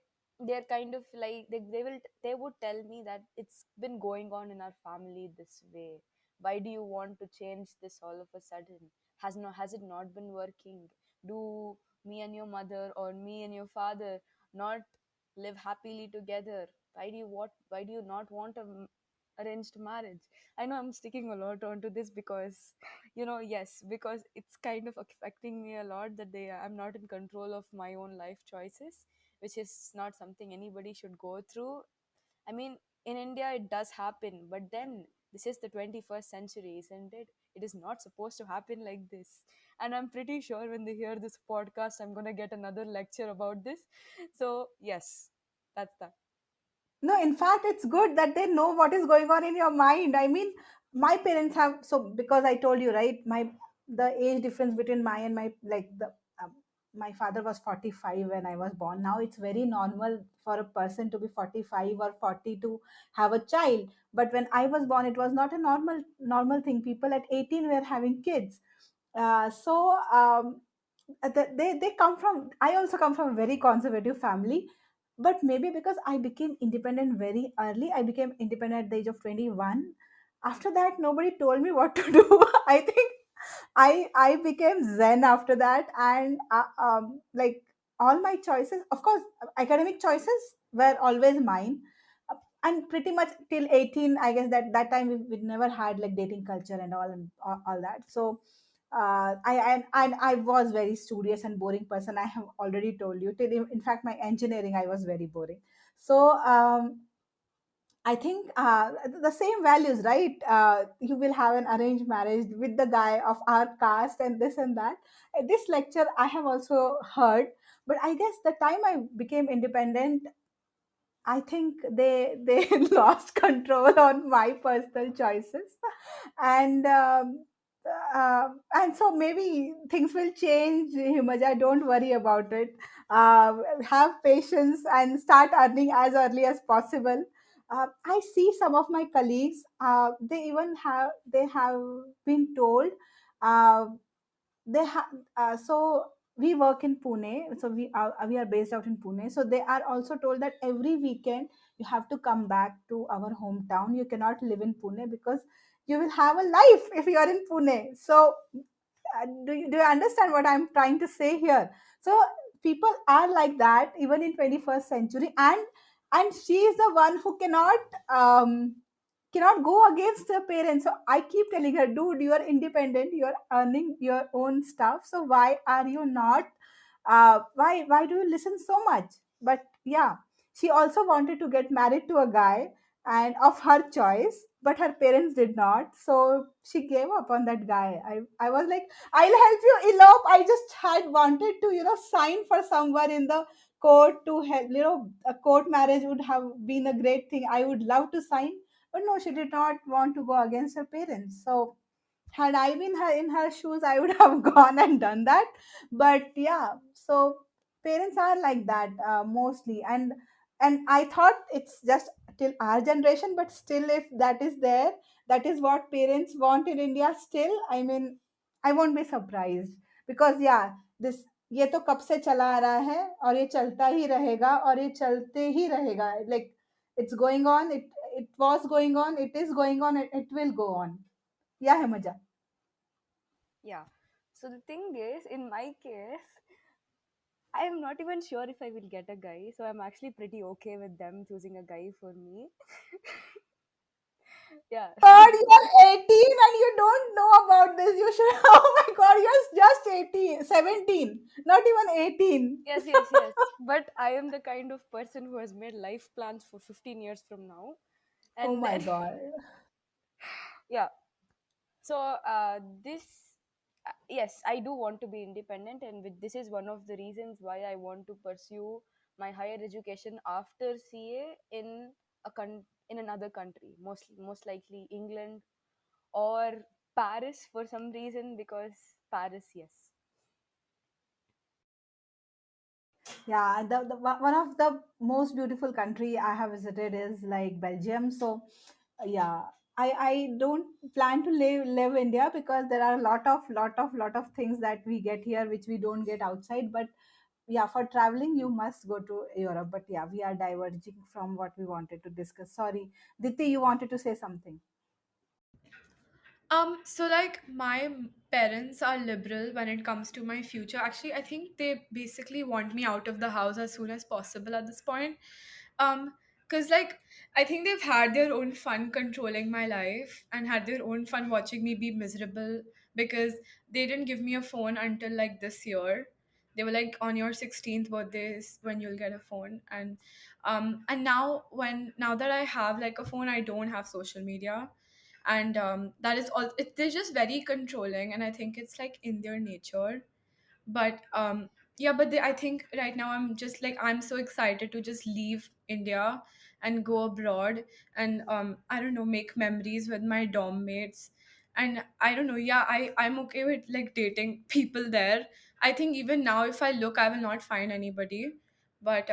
they're kind of like they would tell me that it's been going on in our family this way. Why do you want to change this all of a sudden? Has it not been working? Do me and your mother or me and your father not live happily together? Why do you not want a arranged marriage? I know I'm sticking a lot onto this because yes, because it's kind of affecting me a lot that I'm not in control of my own life choices, which is not something anybody should go through. I mean, in India it does happen, but then this is the 21st century, isn't it? It is not supposed to happen like this. And I'm pretty sure when they hear this podcast, I'm going to get another lecture about this. So, yes, that's that. No, in fact, it's good that they know what is going on in your mind. I mean, my parents have, so because I told you, right, the age difference between my and my like the my father was 45 when I was born. Now it's very normal for a person to be 45 or 40 to have a child. But when I was born, it was not a normal thing. People at 18 were having kids. They come from, I also come from a very conservative family, but maybe because I became independent very early. I became independent at the age of 21. After that, nobody told me what to do. I think I became zen after that. And like, all my choices, of course, academic choices were always mine. And pretty much till 18, I guess, that time we never had like dating culture and all that. So I was very studious and boring person. I have already told you. Till, in fact, my engineering, I was very boring. So I think the same values, right? You will have an arranged marriage with the guy of our caste and this and that. This lecture I have also heard, but I guess the time I became independent, I think they lost control on my personal choices, and and so maybe things will change. Himaja, don't worry about it. Have patience and start earning as early as possible. I see some of my colleagues. They have been told. Uh, so we work in Pune, so we are based out in Pune. So they are also told that every weekend you have to come back to our hometown. You cannot live in Pune because you will have a life if you are in Pune. So do you understand what I'm trying to say here? So people are like that even in 21st century, and she is the one who cannot go against her parents. So I keep telling her, dude, you are independent, you are earning your own stuff, so why are you not why do you listen so much? But yeah, she also wanted to get married to a guy, and of her choice, but her parents did not. So she gave up on that guy. I was like, I'll help you elope. I just had wanted to, sign for somewhere in the court to help. A court marriage would have been a great thing. I would love to sign, but no, she did not want to go against her parents. So had I been in her shoes, I would have gone and done that. But yeah, so parents are like that mostly, and I thought it's just till our generation, but still, if that is there, that is what parents want in India. Still, I mean, I won't be surprised because yeah, this ये तो कब से चला आ रहा है और ये चलता ही रहेगा और ये चलते ही रहेगा like it's going on, it was going on, it is going on, it will go on. Yeah, Himaja. Yeah. So the thing is, in my case, I am not even sure if I will get a guy. So I'm actually pretty okay with them choosing a guy for me. Yeah. God, you are 18 and you don't know about this. You should. Oh my God, you're just 18, 17, not even 18. Yes, yes, yes. But I am the kind of person who has made life plans for 15 years from now. Oh And my then, God. yeah. So, this, yes, I do want to be independent. And this is one of the reasons why I want to pursue my higher education after CA in in another country, most likely England or Paris for some reason, because Paris, yes. Yeah, one of the most beautiful country I have visited is like Belgium. So yeah, I don't plan to live India because there are a lot of things that we get here which we don't get outside. But yeah, for traveling you must go to Europe. But yeah, we are diverging from what we wanted to discuss. Sorry, Diti, you wanted to say something. So like parents are liberal when it comes to my future. Actually, I think they basically want me out of the house as soon as possible at this point. Because like I think they've had their own fun controlling my life and had their own fun watching me be miserable because they didn't give me a phone until like this year. They were like, on your 16th birthday is when you'll get a phone. And now that I have like a phone, I don't have social media. And that is all they're just very controlling, and I think it's like in their nature. But yeah, but I think right now I'm just like, I'm so excited to just leave India and go abroad and I don't know, make memories with my dorm mates. And I don't know, yeah, I'm okay with like dating people there. I think even now if I look, I will not find anybody. But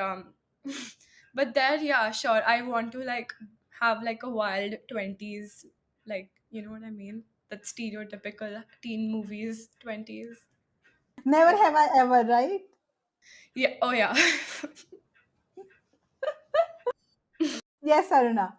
but there, yeah, sure, I want to like have like a wild 20s, like, you know what I mean, that stereotypical teen movies 20s. Never Yeah. have I ever, right? Yeah. Oh, yeah. Yes, Aruna.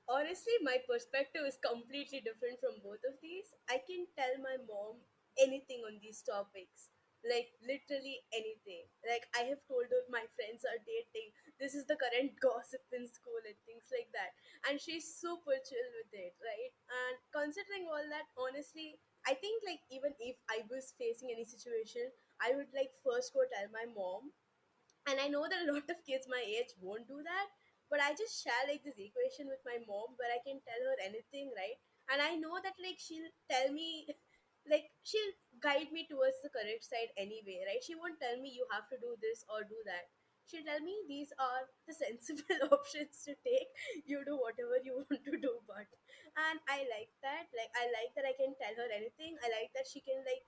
Honestly, my perspective is completely different from both of these. I can tell my mom anything on these topics. Like literally anything. Like I have told her my friends are dating. This is the current gossip in school and things like that. And she's super chill with it, right? And considering all that, honestly, I think like even if I was facing any situation, I would like first go tell my mom. And I know that a lot of kids my age won't do that, but I just share like this equation with my mom where I can tell her anything, right? And I know that like she'll tell me like she'll guide me towards the correct side anyway, right? She won't tell me you have to do this or do that. She'll tell me these are the sensible options to take. You do whatever you want to do, but and I like that. Like I like that I can tell her anything. I like that she can like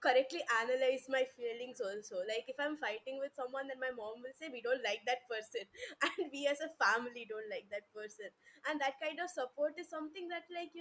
correctly analyze my feelings also. Like if I'm fighting with someone, then my mom will say we don't like that person and we as a family don't like that person. And that kind of support is something that like,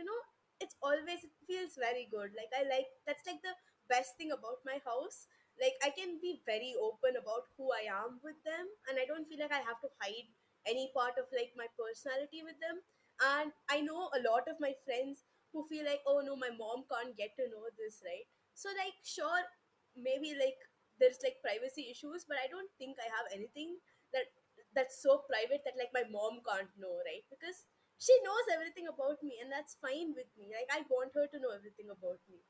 it's always, it feels very good. Like I like, that's like the best thing about my house. Like I can be very open about who I am with them, and I don't feel like I have to hide any part of like my personality with them. And I know a lot of my friends who feel like, oh no, my mom can't get to know this, right? So like sure, maybe like there's like privacy issues, but I don't think I have anything that that's so private that like my mom can't know, right? Because she knows everything about me and that's fine with me. Like I want her to know everything about me.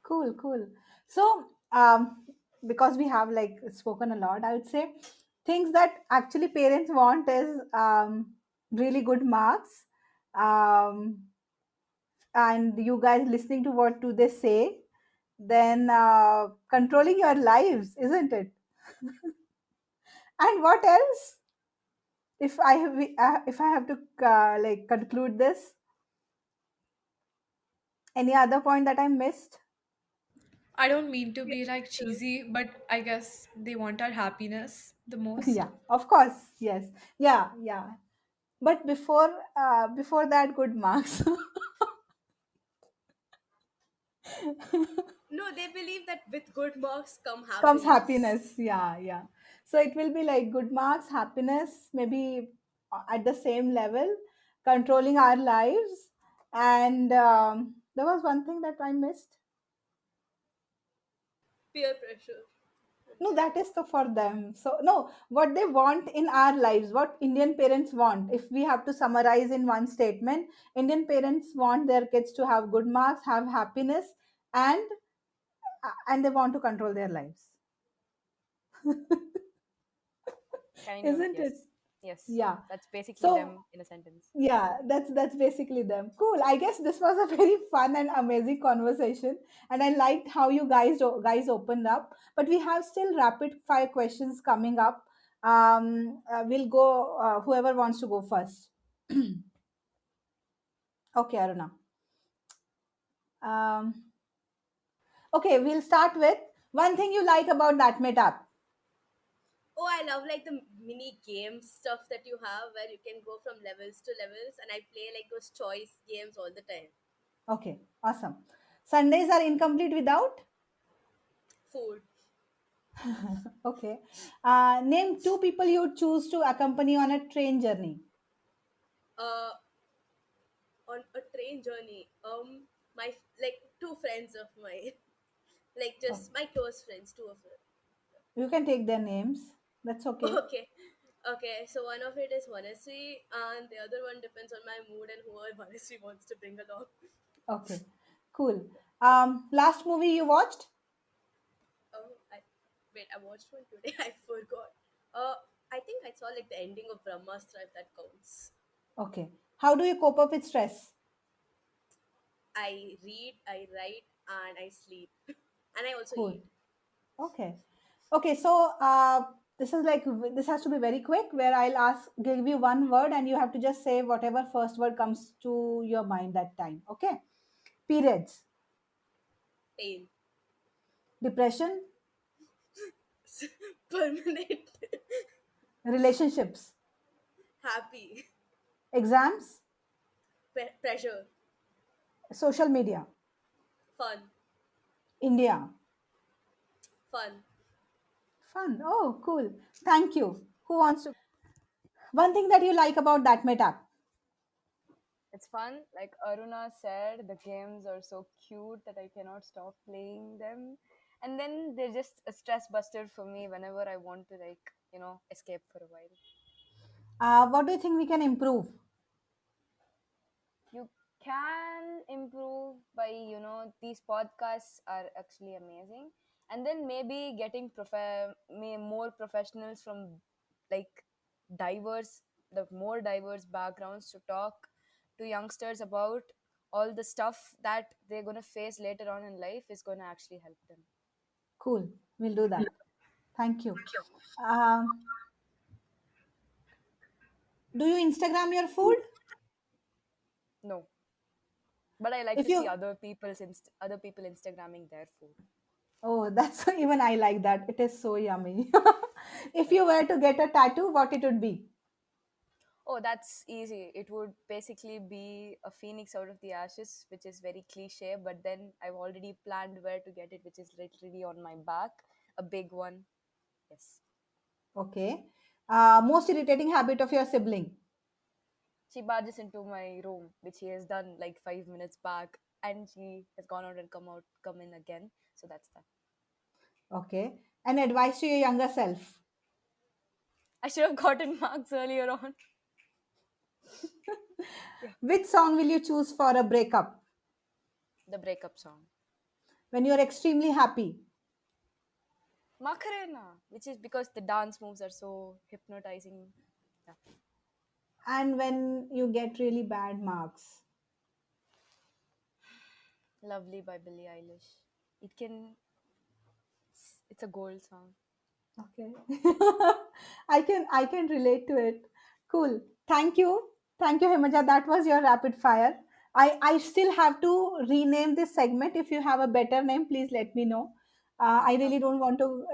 Cool, cool. So, because we have like spoken a lot, I would say Things that actually parents want is really good marks, um, and you guys listening to what do they say, then controlling your lives, isn't it? And what else? If I have to like conclude this, any other point that I missed? I don't mean to be like cheesy, but I guess they want our happiness the most. Yeah, of course, yes, yeah, yeah. But before that, good marks. No, they believe that with good marks come Comes happiness. happiness. Yeah, yeah. So it will be like good marks, happiness, maybe at the same level, controlling our lives. And there was one thing that I missed. Peer pressure. And No, that children. is for them. So no, what they want in our lives, what Indian parents want. If we have to summarize in one statement, Indian parents want their kids to have good marks, have happiness, and and they want to control their lives. Kind of, Isn't it? yes. Yes. Yeah. That's basically So them in a sentence. yeah, that's basically them. Cool. I guess this was a very fun and amazing conversation, and I liked how you guys opened up. But we have still rapid fire questions coming up. We'll go. Whoever wants to go first. Okay, Aruna. Um, okay, we'll start with one thing you like about that app. Oh, I love like the mini game stuff that you have where you can go from levels to levels, and I play like those choice games all the time. Okay, awesome. Sundays are incomplete without. Food. Okay. Name two people you would choose to accompany on a train journey. Uh, on a train journey. My like two friends of mine, like Oh, just my close friends, two of them. you can take their names. That's okay. Okay. Okay, so one of it is Vanessa, and the other one depends on my mood and who Vanessa wants to bring along. Okay, cool. Last movie you watched? Oh, I watched one today. I forgot. Uh, I think I saw like the ending of Brahmastra. If that counts. Okay. How do you cope up with stress? I read, I write, and I sleep, and I also Cool. eat. Okay. Okay, so this is like this has to be very quick where I'll give you one word and you have to just say whatever first word comes to your mind that time. Okay? Periods, Pain, depression, permanent, relationships, happy, exams, pressure, social media, fun, India. fun. Fun. Oh, cool. Thank you. Who wants to? One thing that you like about that app. It's fun. Like Aruna said, the games are so cute that I cannot stop playing them. And then they're just a stress buster for me whenever I want to, like, escape for a while. What do you think we can improve? You can improve by, these podcasts are actually amazing. And then maybe getting more professionals from like diverse, the more diverse backgrounds to talk to youngsters about all the stuff that they're going to face later on in life is going to actually help them. Cool. We'll do that. Thank you. Um, do you Instagram your food? No, but I like If to see you, other people Instagramming their food. oh, that's even I like that. It is so yummy. If Thank you you. were to get a tattoo, what it would be? Oh, that's easy. It would basically be a phoenix out of the ashes, which is very cliche, but then I've already planned where to get it, which is literally on my back, a big one. Yes. Okay. Most irritating habit of your sibling. She barges into my room, which she has done like 5 minutes back, and she has gone out and come in again. So that's that. Okay. And advice to your younger self. I should have gotten marks earlier on. Yeah. Which song will you choose for a breakup? The breakup song. When you're extremely happy. Macarena, which is because the dance moves are so hypnotizing. Yeah. And when you get really bad marks. Lovely by Billie Eilish. It can, it's a gold song. Okay. I can relate to it. Cool. Thank you. Thank you, Himaja. That was your rapid fire. I still have to rename this segment. If you have a better name, please let me know. I really Okay. don't want to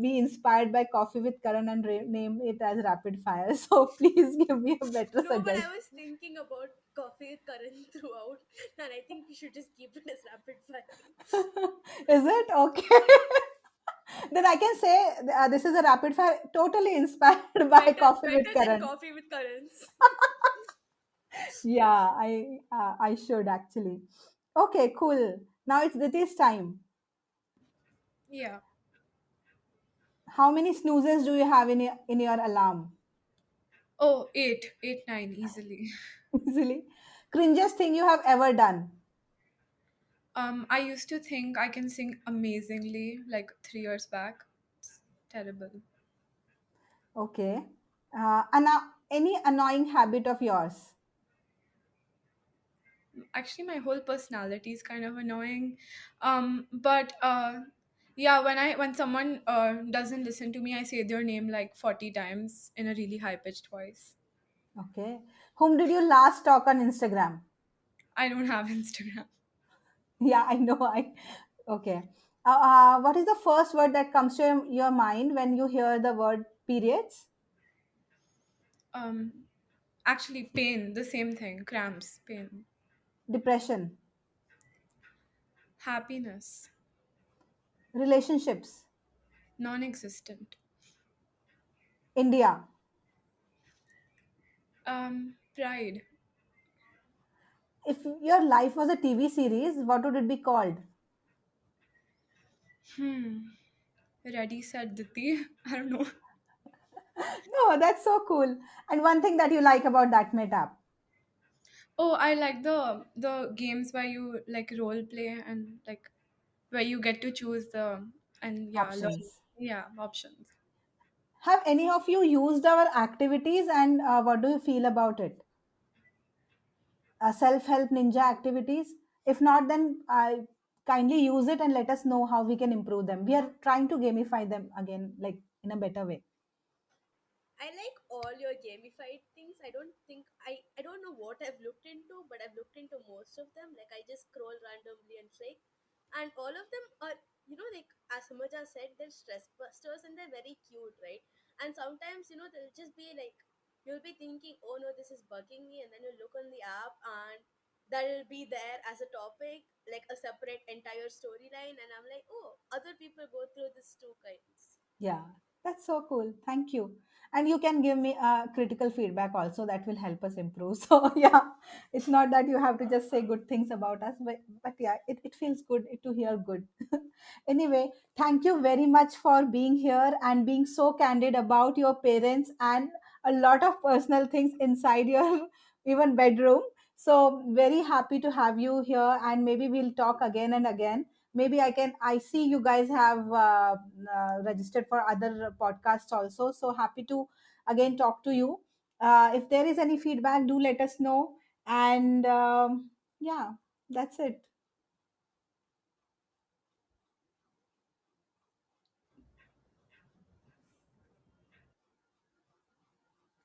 be inspired by Coffee with Karan and name it as rapid fire. So please give me a better No, but I suggestion. was thinking about coffee with Karan throughout, and I think we should just keep it as rapid fire. Is it okay? Then I can say this is a rapid fire totally inspired by Better, Coffee with better than Karan. coffee with Karans. Yeah, I should actually. Okay, cool. Now it's Diti's time. Yeah. How many snoozes do you have in your alarm? Oh, eight, eight, nine, easily. Easily. Cringiest thing you have ever done. I used to think I can sing amazingly like 3 years back. It's terrible. Okay. Any annoying habit of yours? Actually, my whole personality is kind of annoying. But yeah, when someone doesn't listen to me, I say their name like 40 times in a really high pitched voice. Okay. Whom did you last talk on Instagram? I don't have Instagram. Yeah, I know. I okay. What is the first word that comes to your mind when you hear the word periods? Um, Actually, pain, the same thing. Cramps, pain, Depression, happiness, relationships, non-existent. India. Pride. If your life was a TV series, what would it be called? Hmm. Ready, said Diti. I don't know. No, that's so cool. And one thing that you like about that Mate app, Oh, I like the games where you like role play and like where you get to choose the and yeah, learn options. yeah, options. Have any of you used our activities and what do you feel about it? Self-help ninja activities. If not, then kindly use it and let us know how we can improve them. We are trying to gamify them again, like in a better way. I like all your gamified things. I don't know what I've looked into, but I've looked into most of them. Like I just scroll randomly and click, and all of them are, like as Himaja said, they're stress busters and they're very cute, right? And sometimes they'll just be like, you'll be thinking, oh no, this is bugging me, and then you look on the app and that'll be there as a topic, like a separate entire storyline, and I'm like, oh, other people go through this too, kinds. Yeah, that's so cool. Thank you. And you can give me critical feedback also that will help us improve. So, yeah, it's not that you have to just say good things about us, but yeah, it feels good to hear good. Anyway, thank you very much for being here and being so candid about your parents and a lot of personal things inside your even bedroom. So, very happy to have you here, and maybe we'll talk again and again. Maybe I see you guys have registered for other podcasts also, so happy to again talk to you. If there is any feedback, do let us know. And yeah, that's it.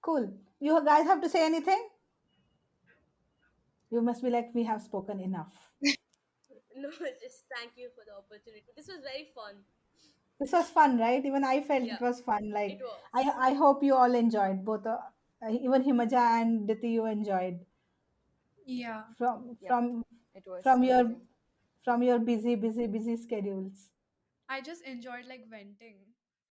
Cool. You guys have to say anything? You must be like, we have spoken enough. No, just thank you for the opportunity. This was very fun. This was fun, right? Even I felt it Yeah, was fun. it Like, i was. i hope you all enjoyed both, even Himaja and Diti, you enjoyed Yeah. from Yep. from It was from your amazing. busy schedules. I just enjoyed like venting.